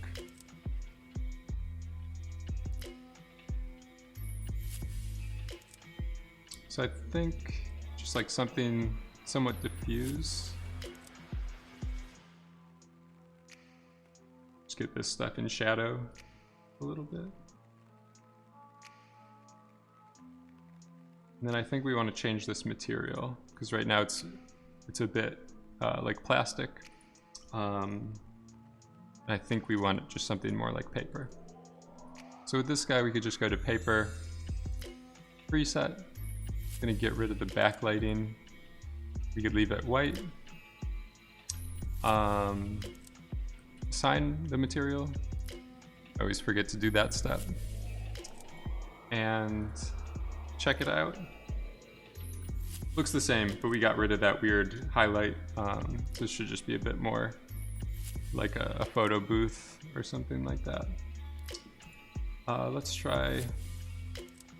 So I think just like something somewhat diffuse. Just get this stuff in shadow a little bit. And then I think we want to change this material because right now it's a bit like plastic. I think we want just something more like paper. So with this guy, we could just go to paper, preset. Gonna get rid of the backlighting. We could leave it white. Assign the material. I always forget to do that step. And check it out. Looks the same, but we got rid of that weird highlight. So this should just be a bit more like a photo booth or something like that. Let's try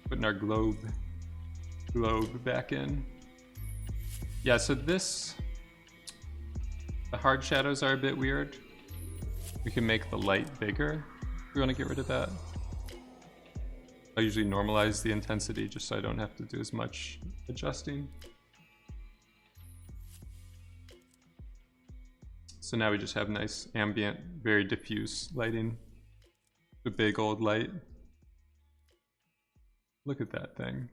putting our globe back in. Yeah, so the hard shadows are a bit weird. We can make the light bigger if we want to get rid of that. I usually normalize the intensity just so I don't have to do as much adjusting. So now we just have nice ambient, very diffuse lighting. The big old light. Look at that thing.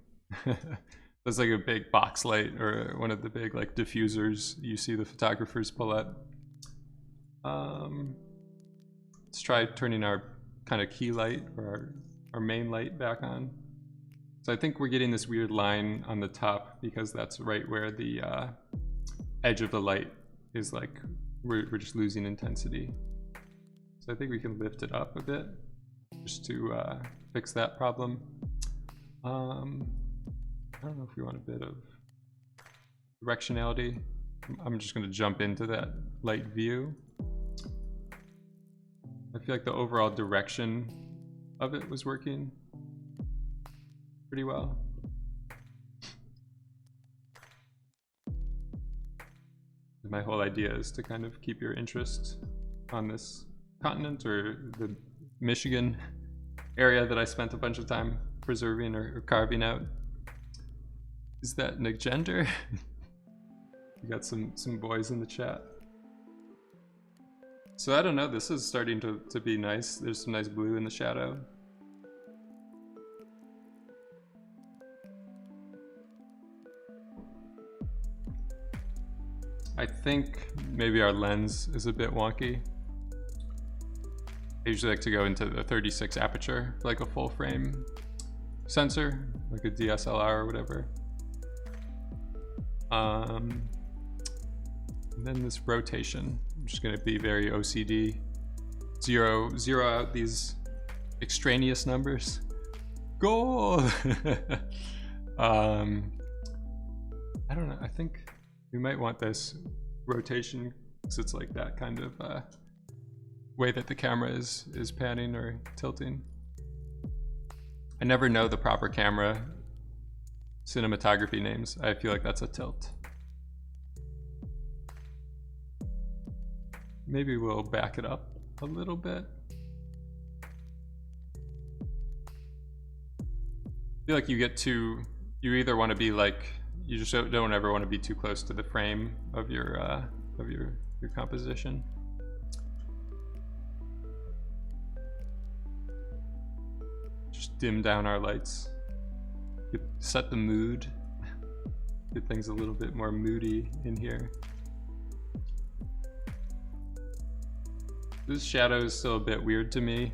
That's like a big box light or one of the big like diffusers you see the photographers pull up. Let's try turning our kind of key light or our main light back on. So I think we're getting this weird line on the top because that's right where the edge of the light is like, we're just losing intensity. So I think we can lift it up a bit just to fix that problem. I don't know if we want a bit of directionality. I'm just going to jump into that light view. I feel like the overall direction of it was working pretty well. My whole idea is to kind of keep your interest on this continent or the Michigan area that I spent a bunch of time preserving or carving out. Is that Nick Gender? We got some boys in the chat. So I don't know, this is starting to be nice. There's some nice blue in the shadow. I think maybe our lens is a bit wonky. I usually like to go into the 36 aperture, like a full frame sensor, like a DSLR or whatever. And then this rotation, I'm just gonna be very OCD. Zero out these extraneous numbers. Goal! I don't know, I think we might want this rotation because it's like that kind of way that the camera is panning or tilting. I never know the proper camera cinematography names. I feel like that's a tilt. Maybe we'll back it up a little bit. I feel like you either want to be like, you just don't ever want to be too close to the frame of your composition. Just dim down our lights. Set the mood. Get things a little bit more moody in here. This shadow is still a bit weird to me.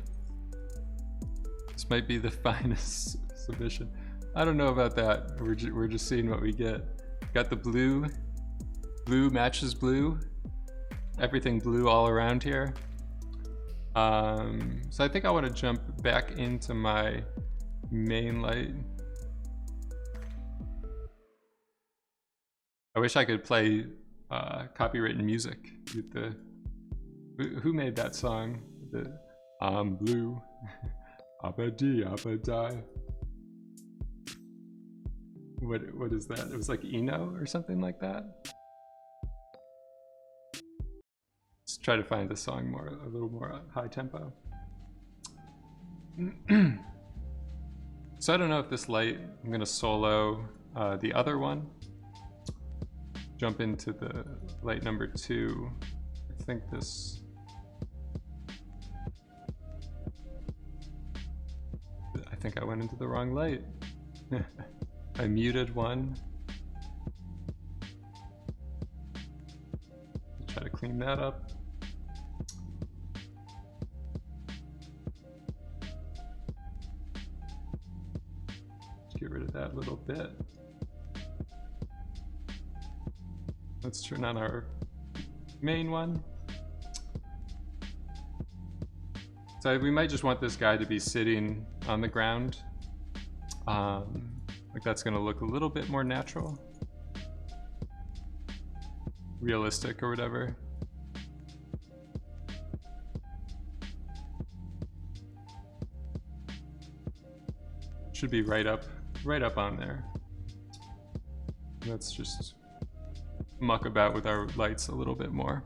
This might be the finest submission. I don't know about that. We're just seeing what we get. Got the blue. Blue matches blue. Everything blue all around here. So I think I want to jump back into my main light. I wish I could play copywritten music. Who made that song? I'm blue. Abadi, abadai. What is that? It was like Eno or something like that. Let's try to find the song a little more high tempo. So I don't know if this light, I'm gonna solo the other one. Jump into the light number 2. I think this. I think I went into the wrong light. I muted one. Try to clean that up. Let's get rid of that little bit. Let's turn on our main one. So we might just want this guy to be sitting on the ground. Like that's gonna look a little bit more natural. Realistic or whatever. Should be right up on there. Let's just muck about with our lights a little bit more.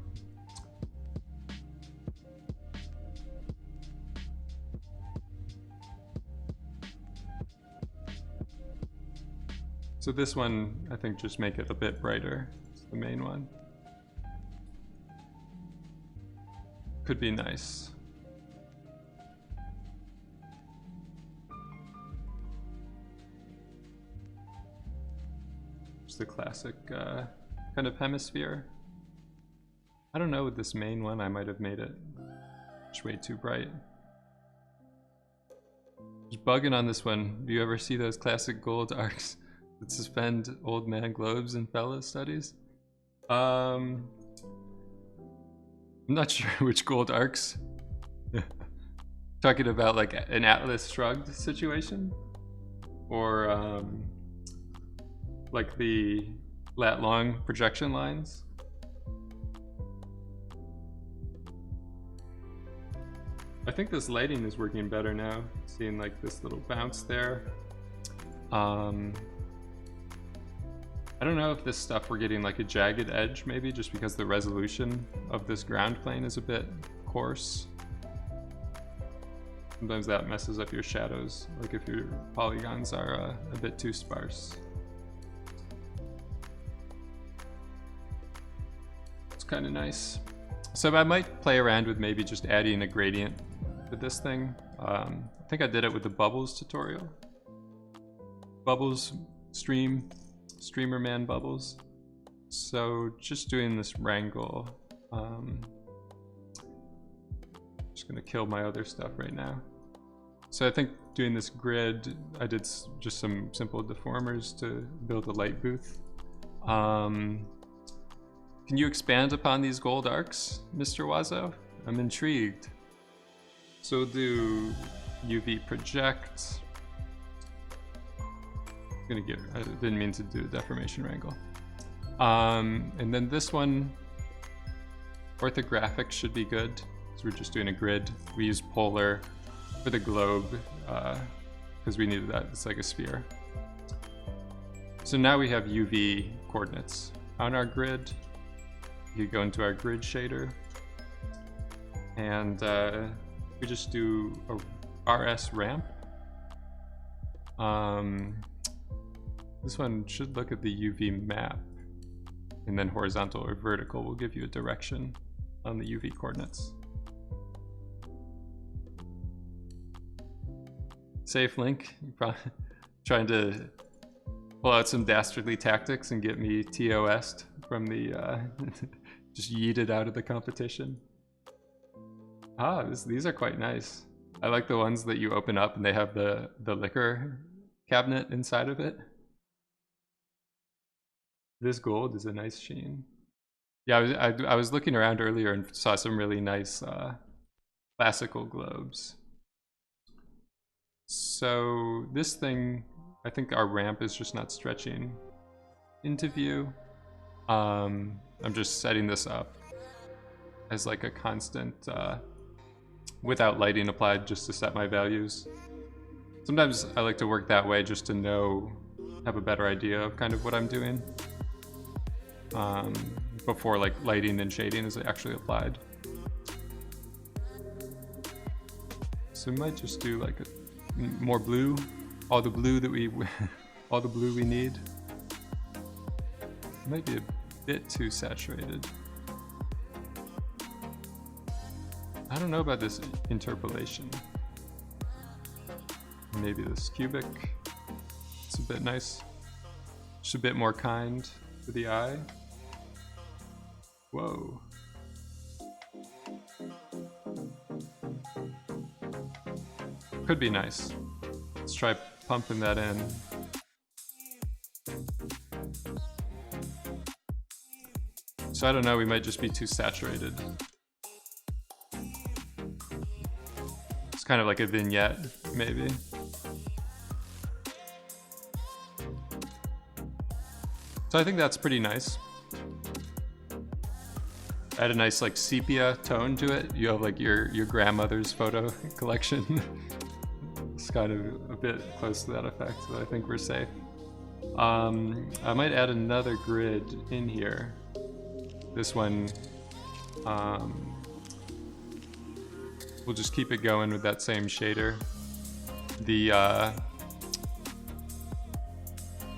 So this one, I think just make it a bit brighter. It's the main one. Could be nice. Just the classic kind of hemisphere. I don't know with this main one, I might have made it just way too bright. Just bugging on this one. Do you ever see those classic gold arcs that suspend old man globes in fellow studies? I'm not sure which gold arcs. Talking about like an Atlas Shrugged situation? Or like the lat long projection lines? I think this lighting is working better now. Seeing like this little bounce there. I don't know if this stuff we're getting like a jagged edge maybe just because the resolution of this ground plane is a bit coarse. Sometimes that messes up your shadows, like if your polygons are a bit too sparse. It's kind of nice. So I might play around with maybe just adding a gradient to this thing. I think I did it with the bubbles tutorial. Bubbles streamer man bubbles. So just doing this wrangle. Just gonna kill my other stuff right now. So I think doing this grid, I did just some simple deformers to build a light booth. Can you expand upon these gold arcs, Mr. Wazo? I'm intrigued. So we'll do UV project. I didn't mean to do a deformation wrangle. And then this one, orthographic should be good. So we're just doing a grid. We use polar for the globe because we needed that. It's like a sphere. So now we have UV coordinates on our grid. You go into our grid shader, and we just do a RS ramp. This one should look at the UV map, and then horizontal or vertical will give you a direction on the UV coordinates. Safe link. You're probably trying to pull out some dastardly tactics and get me TOS'd from the just yeeted out of the competition. These are quite nice. I like the ones that you open up and they have the liquor cabinet inside of it. This gold is a nice sheen. Yeah, I was looking around earlier and saw some really nice classical globes. So this thing, I think our ramp is just not stretching into view. I'm just setting this up as like a constant without lighting applied, just to set my values. Sometimes I like to work that way just to have a better idea of kind of what I'm doing before like lighting and shading is actually applied. So we might just do like more blue, all the blue that all the blue we need. It might be a bit too saturated. I don't know about this interpolation. Maybe this cubic. It's a bit nice. Just a bit more kind to the eye. Whoa. Could be nice. Let's try pumping that in. So I don't know, we might just be too saturated. It's kind of like a vignette, maybe. So I think that's pretty nice. Add a nice like sepia tone to it. You have like your grandmother's photo collection. It's kind of a bit close to that effect, but I think we're safe. I might add another grid in here. This one, we'll just keep it going with that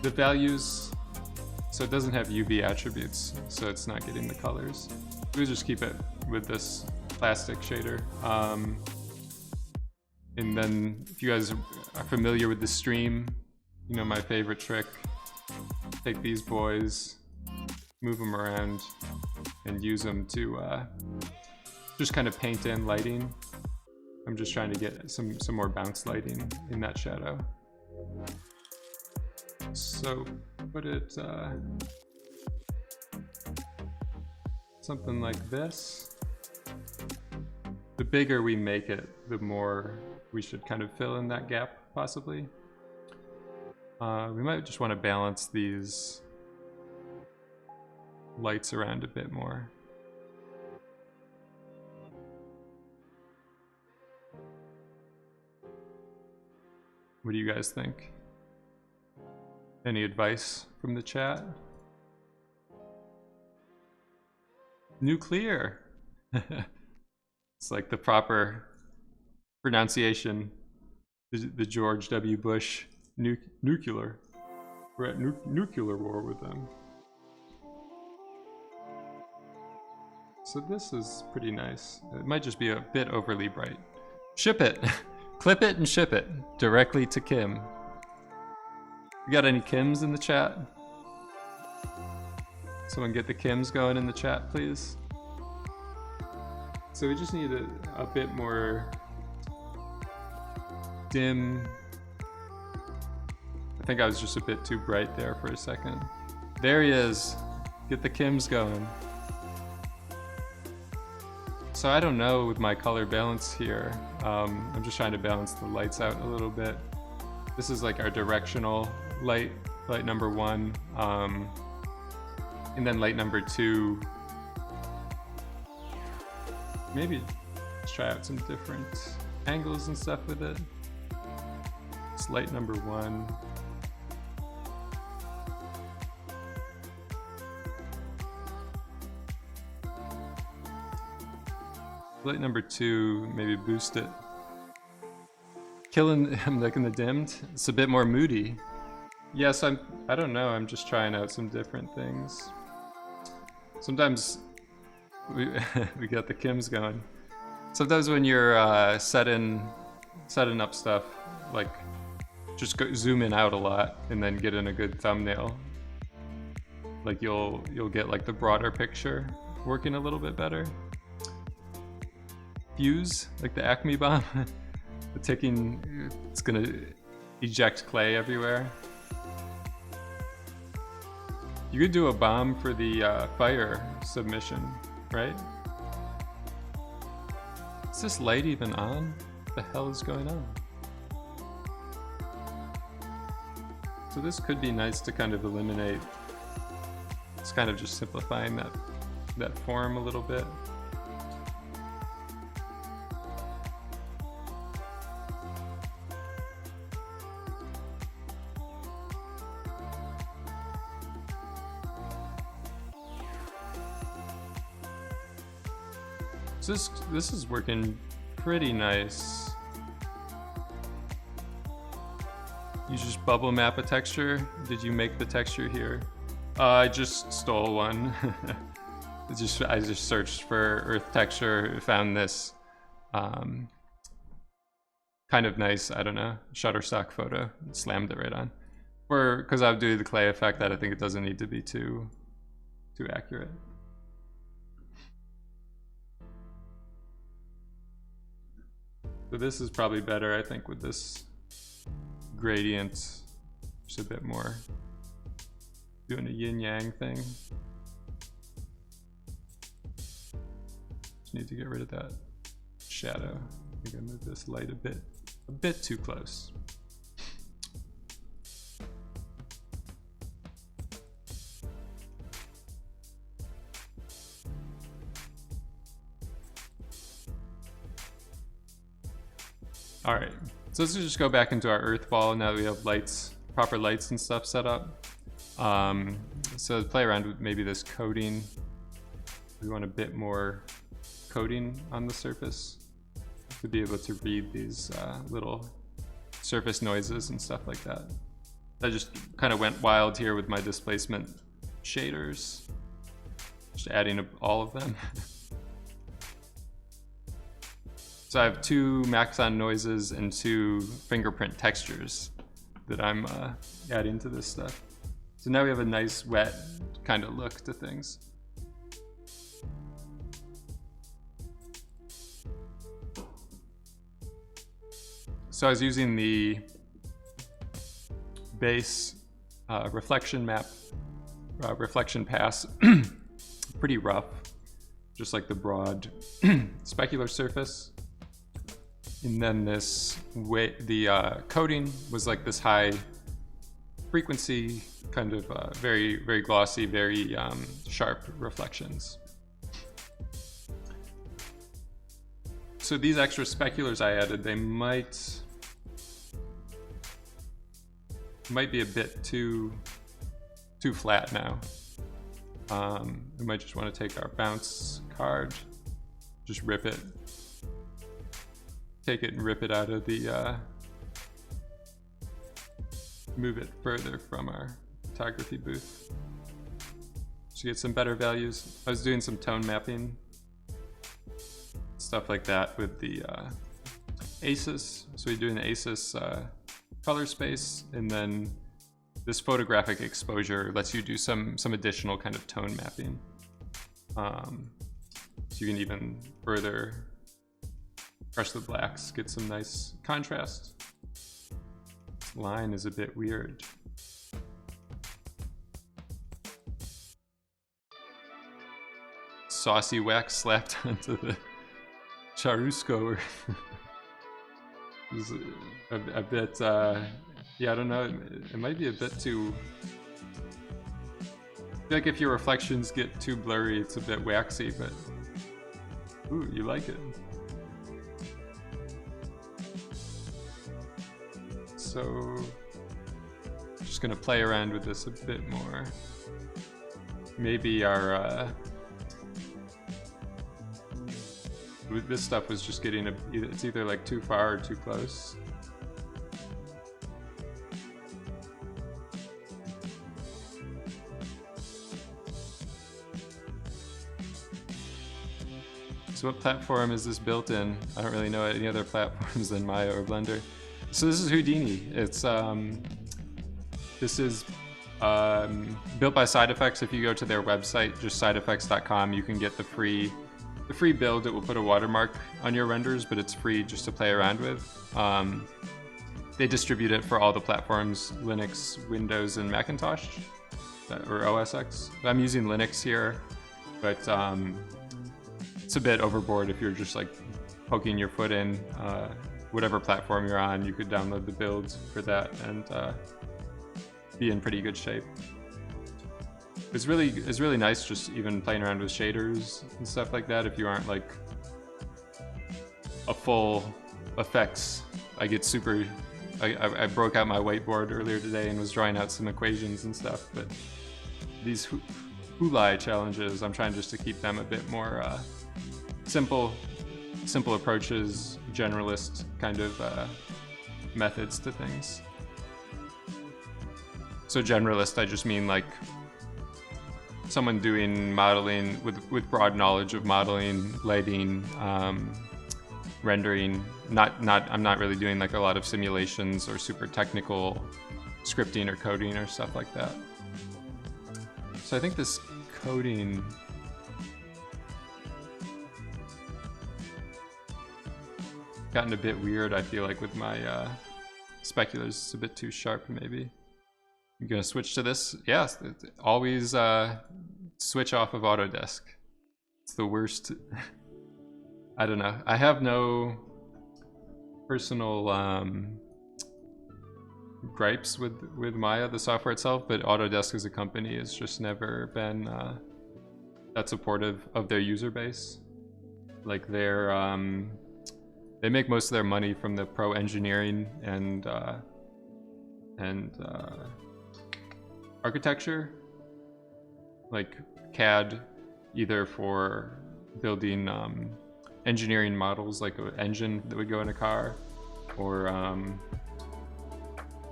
the values, so it doesn't have UV attributes, so it's not getting the colors. We just keep it with this plastic shader. And then if you guys are familiar with the stream, you know my favorite trick. Take these boys, move them around, and use them to just kind of paint in lighting. I'm just trying to get some more bounce lighting in that shadow. So put it something like this. The bigger we make it, the more we should kind of fill in that gap, possibly. We might just want to balance these lights around a bit more. What do you guys think? Any advice from the chat? Nuclear! It's like the proper pronunciation. The George W. Bush nuclear. We're at nuclear war with them. So this is pretty nice. It might just be a bit overly bright. Ship it! Clip it and ship it directly to Kim. You got any Kims in the chat? Someone get the Kims going in the chat, please. So we just need a bit more dim. I think I was just a bit too bright there for a second. There he is. Get the Kims going. So I don't know with my color balance here. I'm just trying to balance the lights out a little bit. This is like our directional light number 1. And then light number 2. Maybe let's try out some different angles and stuff with it. It's light number 1. Light number 2, maybe boost it. Killing him like in the dimmed. It's a bit more moody. Yes, I don't know, I'm just trying out some different things. Sometimes we got the Kims going. Sometimes when you're setting up stuff, like just zoom in out a lot and then get in a good thumbnail. Like you'll get like the broader picture working a little bit better. Fuse, like the Acme bomb. The ticking, it's gonna eject clay everywhere. You could do a bomb for the fire submission, right? Is this light even on? What the hell is going on? So this could be nice to kind of eliminate. It's kind of just simplifying that form a little bit. This is working pretty nice. You just bubble map a texture? Did you make the texture here? I just stole one. I just searched for earth texture, found this kind of nice, I don't know, Shutterstock photo, slammed it right on. Because I'll do the clay effect that I think it doesn't need to be too accurate. So this is probably better, I think, with this gradient. Just a bit more doing a yin-yang thing. Just need to get rid of that shadow. I think I moved this light a bit too close. All right, so let's just go back into our earth ball now that we have lights, proper lights and stuff set up. So play around with maybe this coating. We want a bit more coating on the surface to be able to read these little surface noises and stuff like that. I just kind of went wild here with my displacement shaders, just adding all of them. So I have 2 Maxon noises and 2 fingerprint textures that I'm adding to this stuff. So now we have a nice wet kind of look to things. So I was using the base reflection map, reflection pass, pretty rough, just like the broad specular surface. And then this way, the coding was like this high frequency, kind of very, very glossy, very sharp reflections. So these extra speculars I added, they might be a bit too flat now. We might just want to take our bounce card, just rip it, take it and rip it out of the, move it further from our photography booth to get some better values. I was doing some tone mapping, stuff like that with the ASUS. So we're doing the ASUS color space, and then this photographic exposure lets you do some additional kind of tone mapping. So you can even further brush the blacks, get some nice contrast. This line is a bit weird. Saucy wax slapped onto the Charusco. a bit, yeah, I don't know, it might be a bit too... I feel like if your reflections get too blurry, it's a bit waxy, but... Ooh, you like it. So... just gonna play around with this a bit more. Maybe our, this stuff was just getting it's either like too far or too close. So what platform is this built in? I don't really know any other platforms than Maya or Blender. So this is Houdini. It's this is built by SideFX. If you go to their website, just sidefx.com, you can get the free build. It will put a watermark on your renders, but it's free just to play around with. They distribute it for all the platforms, Linux, Windows, and Macintosh, or OS X. I'm using Linux here, but it's a bit overboard if you're just like poking your foot in. Whatever platform you're on, you could download the builds for that and be in pretty good shape. It's really nice just even playing around with shaders and stuff like that. If you aren't like a full effects, I get super. I broke out my whiteboard earlier today and was drawing out some equations and stuff. But these Hulai challenges, I'm trying just to keep them a bit more simple approaches, generalist kind of methods to things. So generalist, I just mean like someone doing modeling with broad knowledge of modeling, lighting, rendering. I'm not really doing like a lot of simulations or super technical scripting or coding or stuff like that. So I think this coding gotten a bit weird, I feel like, with my speculars. It's a bit too sharp, maybe. I'm gonna switch to this. Yes, always switch off of Autodesk. It's the worst. I don't know. I have no personal gripes with Maya, the software itself, but Autodesk as a company has just never been that supportive of their user base. Like they make most of their money from the pro engineering and architecture, like CAD, either for building engineering models like an engine that would go in a car, or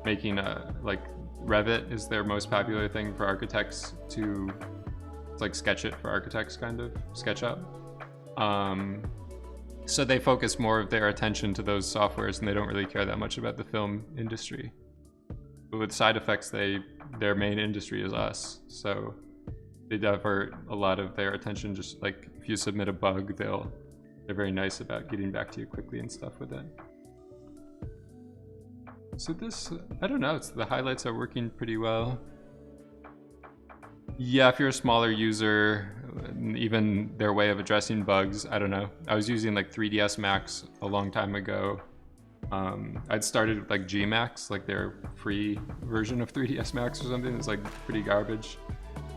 making like Revit is their most popular thing for architects to, it's like Sketch It for architects, kind of, SketchUp. So they focus more of their attention to those softwares, and they don't really care that much about the film industry. But with side effects, their main industry is us, so they divert a lot of their attention. Just like if you submit a bug, they're very nice about getting back to you quickly and stuff with it. So this, I don't know, the highlights are working pretty well. Yeah, if you're a smaller user, even their way of addressing bugs, I don't know. I was using like 3ds Max a long time ago. I'd started with like Gmax, like their free version of 3ds Max or something. It's like pretty garbage.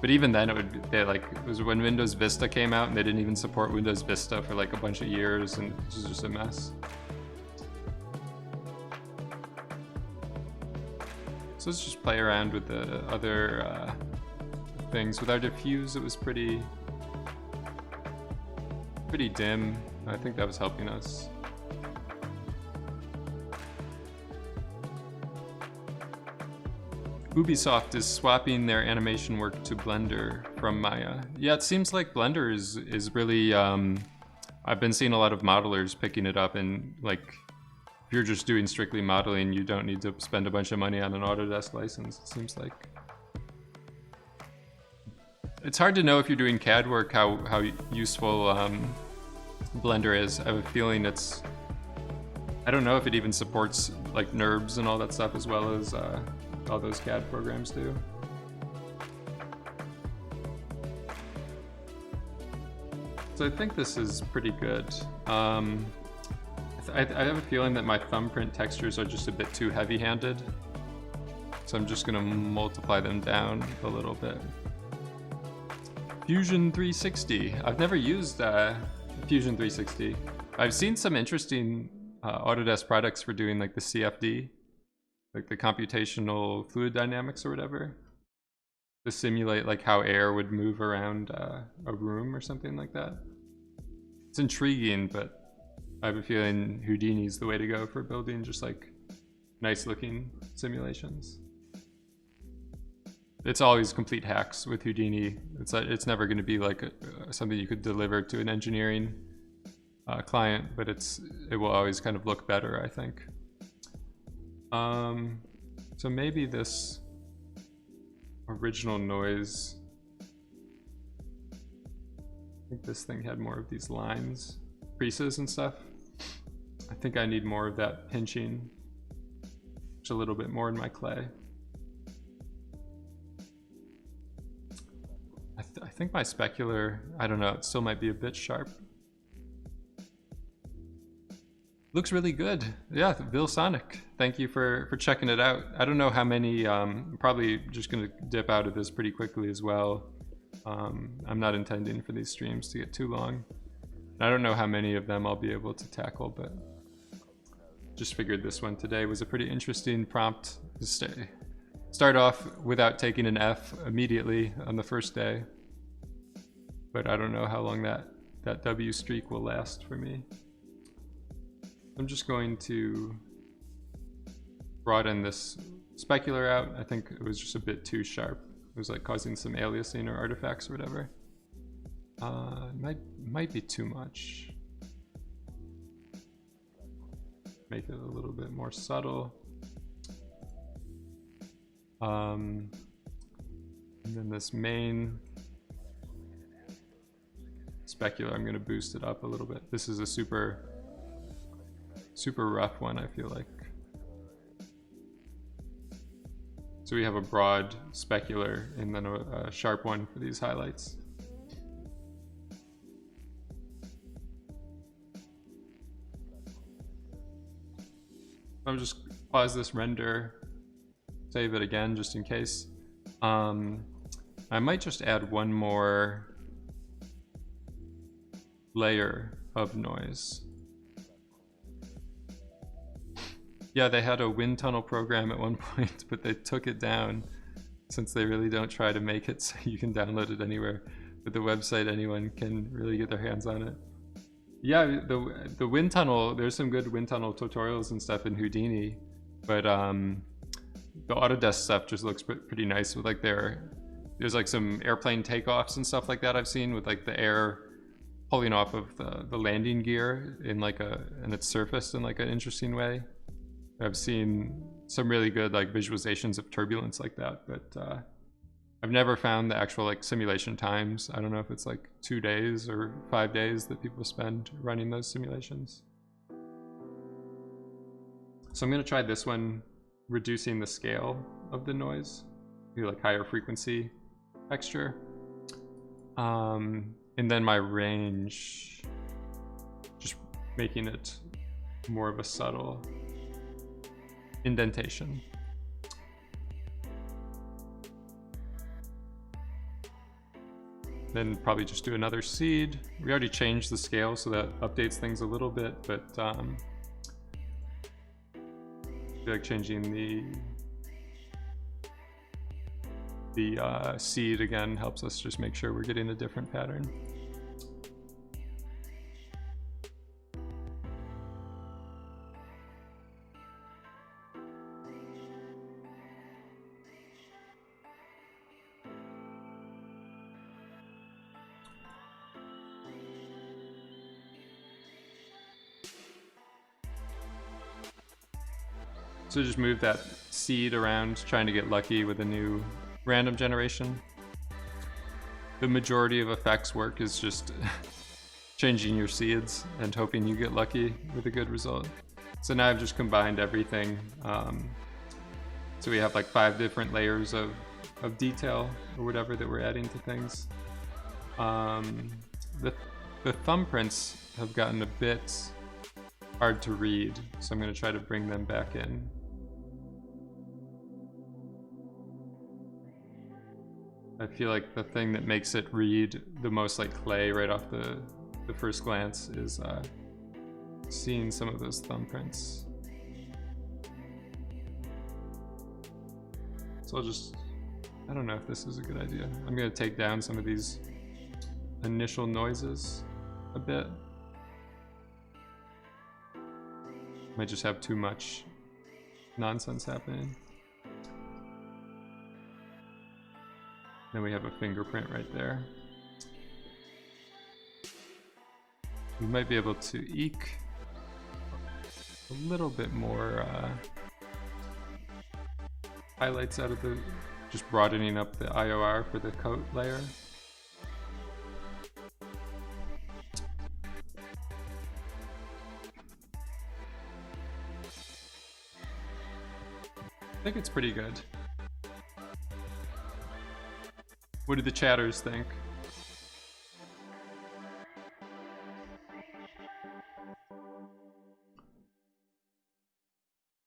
But even then, it was when Windows Vista came out, and they didn't even support Windows Vista for like a bunch of years, and it was just a mess. So let's just play around with the other things. With our diffuse, it was pretty dim. I think that was helping us. Ubisoft is swapping their animation work to Blender from Maya. Yeah, it seems like Blender is really, I've been seeing a lot of modelers picking it up, and like, if you're just doing strictly modeling, you don't need to spend a bunch of money on an Autodesk license, it seems like. It's hard to know if you're doing CAD work how useful Blender is. I have a feeling I don't know if it even supports like NURBS and all that stuff as well as all those CAD programs do. So I think this is pretty good. I have a feeling that my thumbprint textures are just a bit too heavy-handed. So I'm just gonna multiply them down a little bit. Fusion 360. I've never used Fusion 360. I've seen some interesting Autodesk products for doing like the CFD, like the computational fluid dynamics or whatever, to simulate like how air would move around a room or something like that. It's intriguing, but I have a feeling Houdini's the way to go for building just like nice looking simulations. It's always complete hacks with Houdini. It's never going to be like something you could deliver to an engineering client, but it will always kind of look better, I think. So maybe this original noise, I think this thing had more of these lines, creases and stuff. I think I need more of that pinching, just a little bit more in my clay. I think my specular, I don't know, it still might be a bit sharp. Looks really good. Yeah, VilSonic. Thank you for checking it out. I don't know how many, I'm probably just gonna dip out of this pretty quickly as well. I'm not intending for these streams to get too long. I don't know how many of them I'll be able to tackle, but just figured this one today was a pretty interesting prompt to start off without taking an F immediately on the first day. But I don't know how long that W streak will last for me. I'm just going to broaden this specular out. I think it was just a bit too sharp. It was like causing some aliasing or artifacts or whatever. Might be too much. Make it a little bit more subtle. And then this main specular, I'm gonna boost it up a little bit. This is a super rough one, I feel like. So we have a broad specular and then a sharp one for these highlights. I'll just pause this render, save it again just in case. I might just add one more layer of noise. Yeah, they had a wind tunnel program at one point, but they took it down since they really don't try to make it so you can download it anywhere. But the website, anyone can really get their hands on it. Yeah, the wind tunnel, there's some good wind tunnel tutorials and stuff in Houdini, but the Autodesk stuff just looks pretty nice with like there's like some airplane takeoffs and stuff like that I've seen with like the air pulling off of the landing gear in like and it's surfaced in like an interesting way. I've seen some really good like visualizations of turbulence like that, but I've never found the actual like simulation times. I don't know if it's like 2 days or 5 days that people spend running those simulations. So I'm gonna try this one, reducing the scale of the noise, maybe like higher frequency texture. And then my range, just making it more of a subtle indentation. Then probably just do another seed. We already changed the scale, so that updates things a little bit, but I feel like changing the seed again helps us just make sure we're getting a different pattern. So just move that seed around, trying to get lucky with a new random generation. The majority of effects work is just changing your seeds and hoping you get lucky with a good result. So now I've just combined everything. So we have like 5 different layers of detail or whatever that we're adding to things. The thumbprints have gotten a bit hard to read, so I'm going to try to bring them back in. I feel like the thing that makes it read the most like clay right off the first glance is seeing some of those thumbprints. So I don't know if this is a good idea. I'm going to take down some of these initial noises a bit. Might just have too much nonsense happening. Then we have a fingerprint right there. We might be able to eke a little bit more highlights out of just broadening up the IOR for the coat layer. I think it's pretty good. What do the chatters think?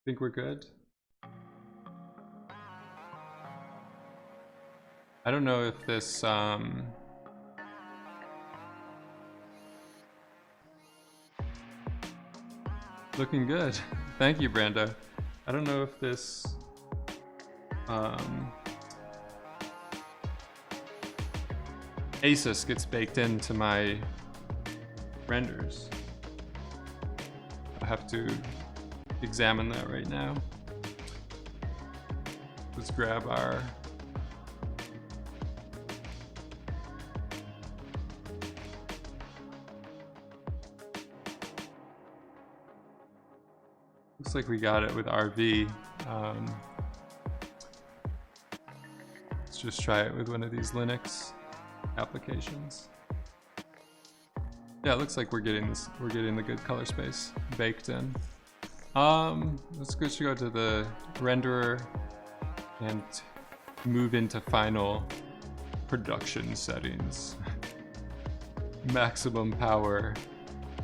Think we're good? I don't know if this looking good. Thank you, Brando. I don't know if this ASUS gets baked into my renders. I have to examine that right now. Let's grab our looks like we got it with RV. Let's just try it with one of these Linux applications. Yeah, it looks like we're getting the good color space baked in. Let's just go to the renderer and move into final production settings. Maximum power.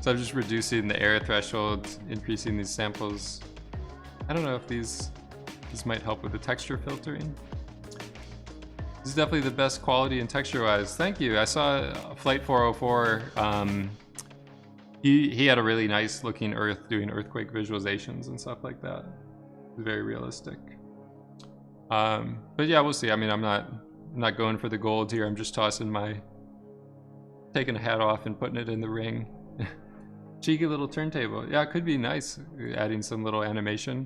So I'm just reducing the error threshold, increasing these samples. I don't know if this might help with the texture filtering. This is definitely the best quality and texture-wise. Thank you. I saw Flight 404. He had a really nice looking Earth doing earthquake visualizations and stuff like that. Very realistic. But yeah, we'll see. I mean, I'm not going for the gold here. I'm just taking a hat off and putting it in the ring. Cheeky little turntable. Yeah, it could be nice adding some little animation.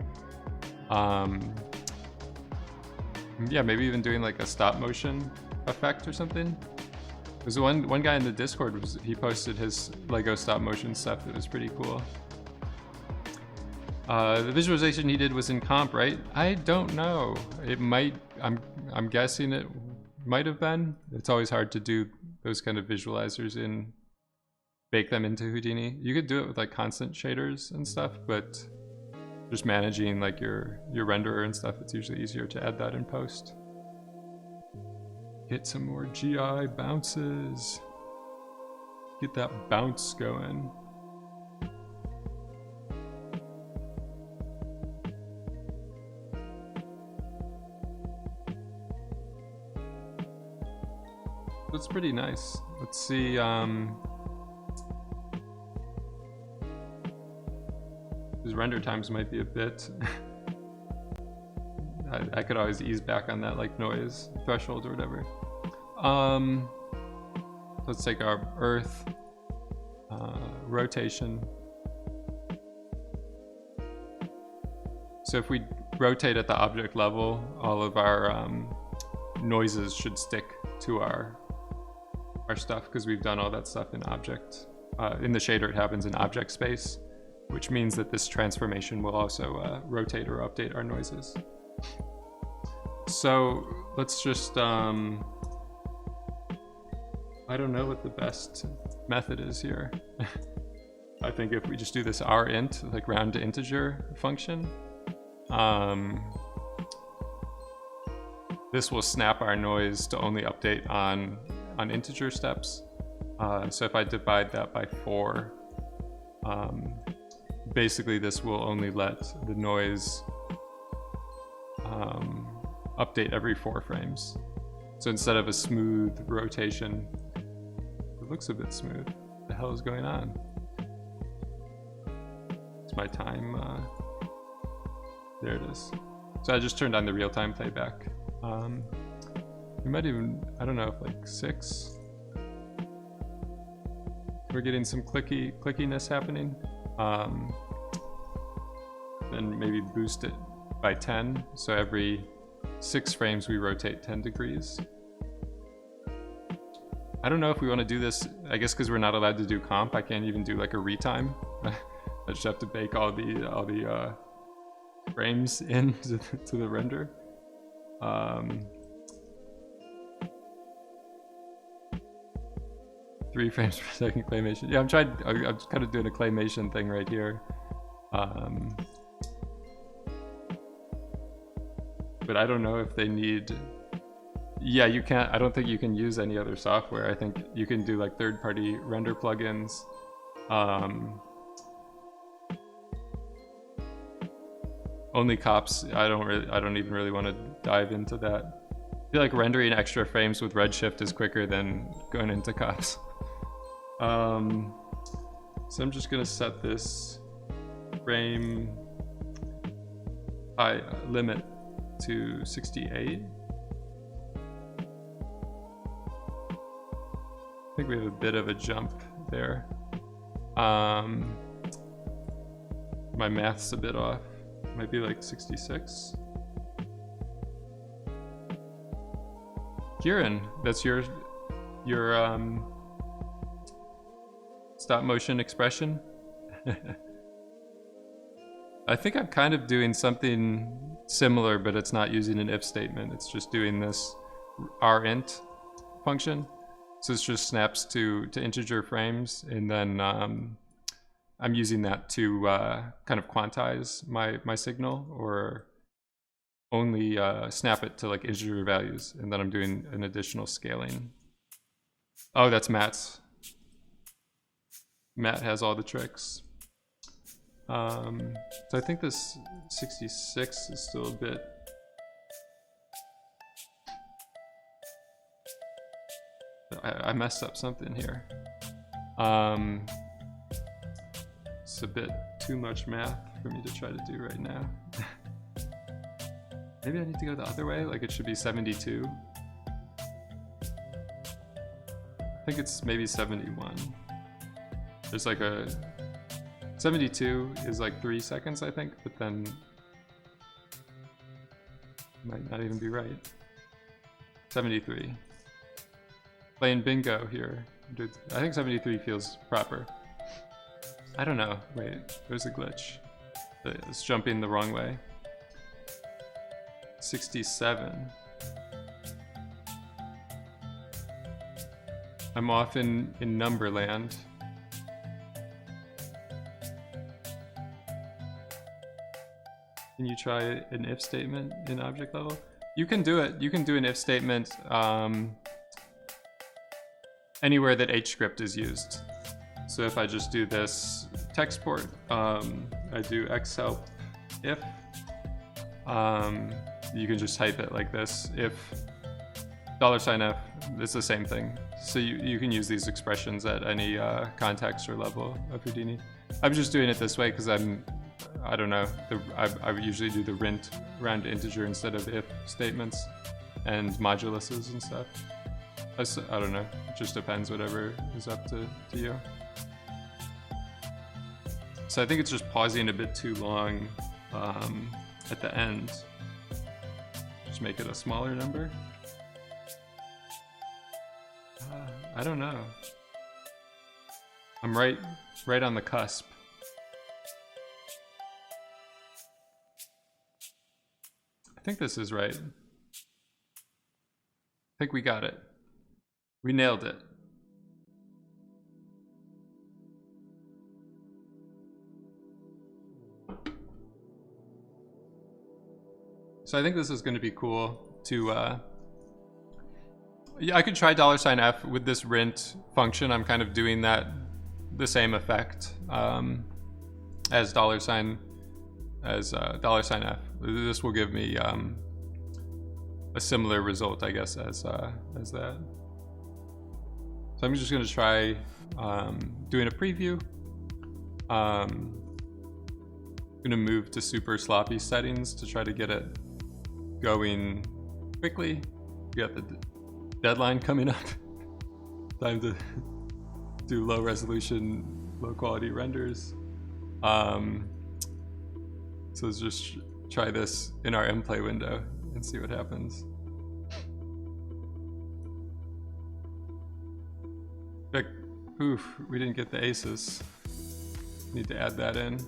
Yeah, maybe even doing like a stop motion effect or something. There's one guy in the Discord he posted his Lego stop motion stuff that was pretty cool. The visualization he did was in comp, right? I don't know. It might. I'm guessing it might have been. It's always hard to do those kind of visualizers in, bake them into Houdini. You could do it with like constant shaders and stuff, but just managing like your renderer and stuff, it's usually easier to add that in post. Get some more GI bounces. Get that bounce going. That's pretty nice. Let's see. His render times might be a bit. I could always ease back on that like noise threshold or whatever. Let's take our Earth rotation. So if we rotate at the object level, all of our noises should stick to our stuff because we've done all that stuff in object. In the shader, it happens in object space, which means that this transformation will also rotate or update our noises. So let's just, I don't know what the best method is here. I think if we just do this rint, like round to integer function, this will snap our noise to only update on integer steps. So if I divide that by 4, basically this will only let the noise update every 4 frames. So instead of a smooth rotation, it looks a bit smooth. What the hell is going on? It's my time. There it is. So I just turned on the real-time playback. We might even, I don't know, if like 6. We're getting some clickiness happening. Then maybe boost it by 10. So every 6 frames we rotate 10 degrees. I don't know if we want to do this, I guess because we're not allowed to do comp, I can't even do like a retime. I just have to bake all the frames into to the render. 3 frames per second claymation. Yeah, I'm kind of doing a claymation thing right here. But I don't know if they need, yeah, you can't, I don't think you can use any other software. I think you can do like third-party render plugins. Only cops, I don't even really want to dive into that. I feel like rendering extra frames with Redshift is quicker than going into cops. So I'm just gonna set this frame limit to 68. I think we have a bit of a jump there. My math's a bit off. Might be like 66. Kieran, that's your stop motion expression. I think I'm kind of doing something similar, but it's not using an if statement. It's just doing this rint function. So it just snaps to integer frames, and then I'm using that to kind of quantize my signal, or only snap it to like integer values, and then I'm doing an additional scaling. Oh, that's Matt's. Matt has all the tricks. So I think this 66 is still a bit. I messed up something here. It's a bit too much math for me to try to do right now. Maybe I need to go the other way, like it should be 72. I think it's maybe 71. There's like a 72 is like 3 seconds, I think, but then Might not even be right. 73. Playing bingo here. I think 73 feels proper. I don't know. Wait, there's a glitch. It's jumping the wrong way. 67. I'm off in Numberland. Can you try an if statement in object level? You can do it. You can do an if statement anywhere that HScript is used. So if I just do this text port, I do xhelp if, you can just type it like this. If $f, it's the same thing. So you can use these expressions at any context or level of Houdini. I'm just doing it this way because I don't know, I would usually do the rint round integer instead of if statements and moduluses and stuff. I don't know, it just depends, whatever is up to you. So I think it's just pausing a bit too long at the end. Just make it a smaller number. I don't know. I'm right on the cusp. I think this is right. I think we got it. We nailed it. So I think this is going to be cool to yeah, I could try $f with this rint function. I'm kind of doing that, the same effect as $f. This will give me a similar result, I guess, as that. So I'm just going to try doing a preview. I'm going to move to super sloppy settings to try to get it going quickly. We got the deadline coming up. Time to do low resolution, low quality renders. So let's just try this in our mplay window and see what happens. Oof, we didn't get the aces. Need to add that in.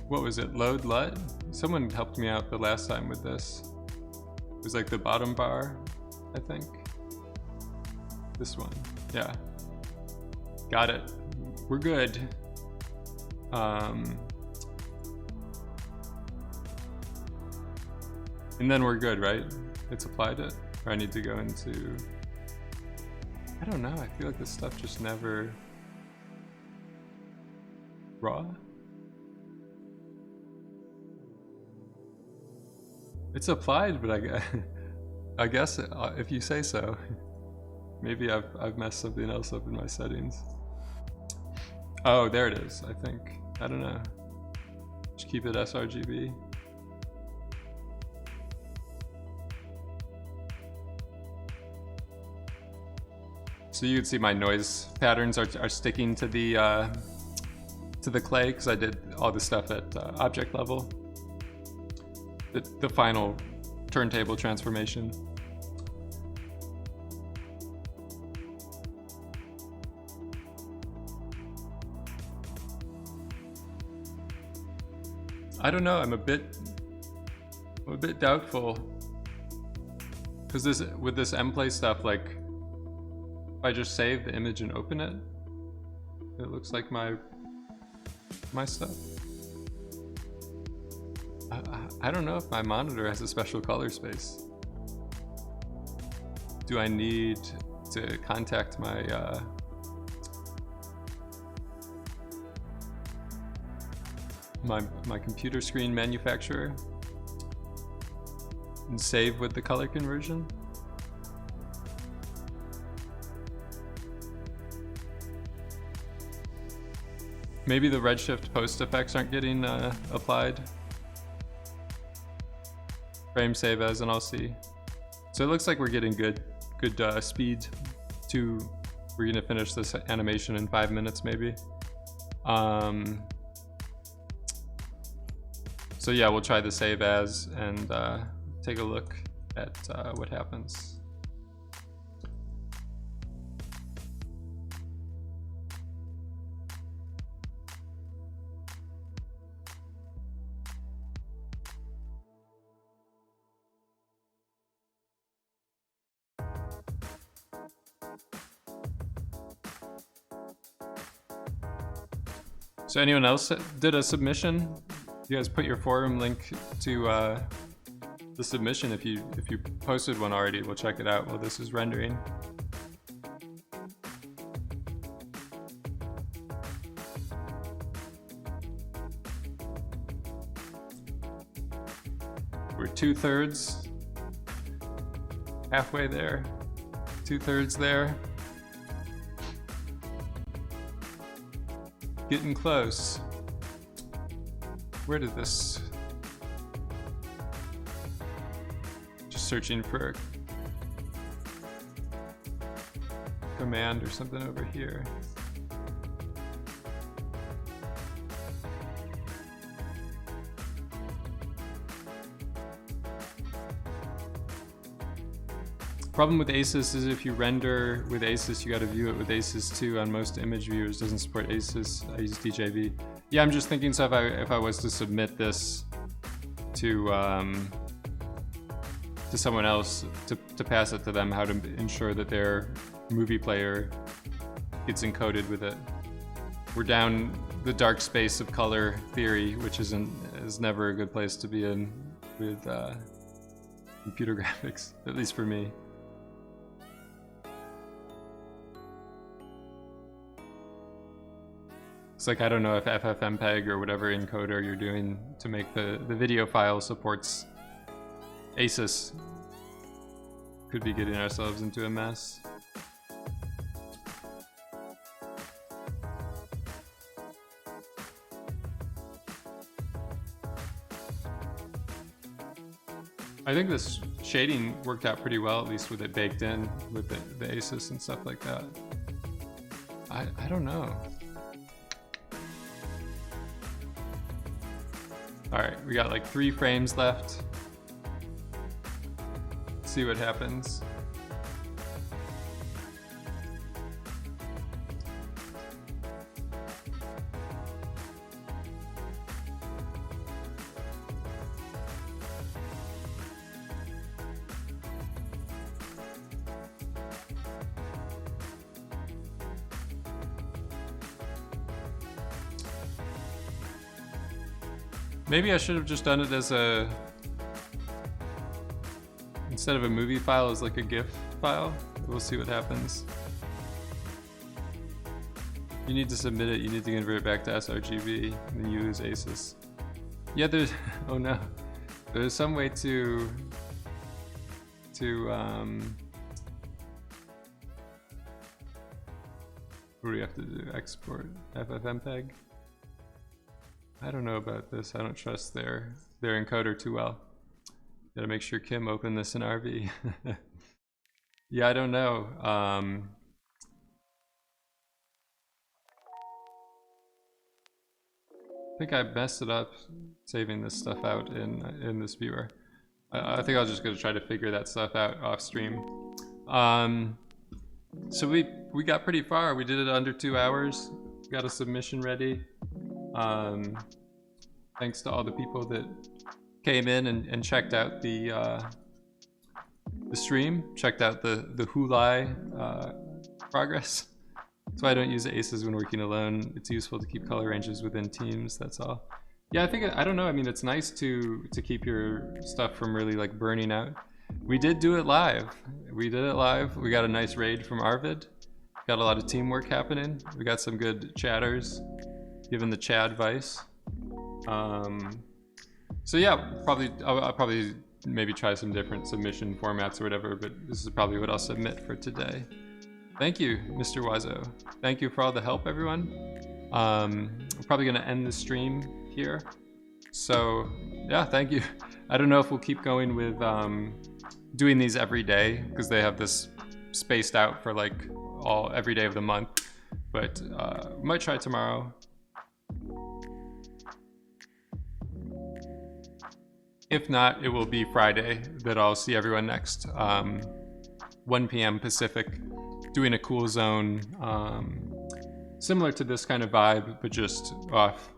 What was it, load LUT? Someone helped me out the last time with this. It was like the bottom bar, I think. This one, yeah. Got it, we're good. And then we're good, right? It's applied it? Or I need to go into... I don't know, I feel like this stuff just never... Raw? It's applied, but I guess if you say so. Maybe I've messed something else up in my settings. Oh, there it is, I think. I don't know. Just keep it sRGB. So you can see my noise patterns are sticking to the clay because I did all the stuff at object level. The final turntable transformation. I don't know, I'm a bit doubtful. Because with this mplay stuff, like, if I just save the image and open it, it looks like my stuff. I don't know if my monitor has a special color space. Do I need to contact my my computer screen manufacturer and save with the color conversion? Maybe the Redshift post effects aren't getting applied. Frame save as, and I'll see. So it looks like we're getting good speed to. We're gonna finish this animation in 5 minutes, maybe. So yeah, we'll try the save as and take a look at what happens. So anyone else did a submission? You guys put your forum link to the submission if you posted one already. We'll check it out while this is rendering. We're 2/3 halfway there, 2/3 there. Getting close. Where did this? Just searching for a command or something over here. Problem with ACES is if you render with ACES, you got to view it with ACES too. On most image viewers, doesn't support ACES. I use DJV. Yeah, I'm just thinking. So if I was to submit this to someone else to pass it to them, how to ensure that their movie player gets encoded with it. We're down the dark space of color theory, which is never a good place to be in with computer graphics, at least for me. It's like, I don't know if FFmpeg or whatever encoder you're doing to make the video file supports ACES. Could be getting ourselves into a mess. I think this shading worked out pretty well, at least with it baked in with the ACES and stuff like that. I don't know. Alright, we got like 3 frames left. Let's see what happens. Maybe I should have just done it as instead of a movie file, as like a GIF file. We'll see what happens. You need to submit it, you need to convert it back to sRGB, and then use ACES. Yeah, there's, oh no. There's some way to what do we have to do? Export FFmpeg? I don't know about this. I don't trust their encoder too well. Gotta make sure Kim opened this in RV. Yeah, I don't know. I think I messed it up saving this stuff out in this viewer. I think I was just gonna try to figure that stuff out off stream. So we got pretty far. We did it under 2 hours. Got a submission ready. Thanks to all the people that came in and checked out the stream, checked out the Hulai progress. That's why I don't use ACES when working alone. It's useful to keep color ranges within teams, that's all. Yeah, I don't know, I mean, it's nice to keep your stuff from really like burning out. We did do it live. We did it live. We got a nice raid from Arvid. Got a lot of teamwork happening. We got some good chatters, given the Chad Vice. So yeah, I'll probably maybe try some different submission formats or whatever, but this is probably what I'll submit for today. Thank you, Mr. Wazo. Thank you for all the help, everyone. I'm probably gonna end the stream here. So yeah, thank you. I don't know if we'll keep going with doing these every day, because they have this spaced out for like every day of the month, but we might try tomorrow. If not, it will be Friday that I'll see everyone next. 1 p.m. Pacific, doing a cool zone, similar to this kind of vibe, but just off.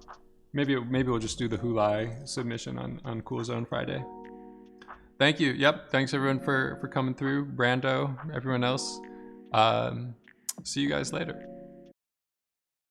Maybe we'll just do the Hulai submission on Cool Zone Friday. Thank you. Yep. Thanks everyone for coming through. Brando, everyone else. See you guys later.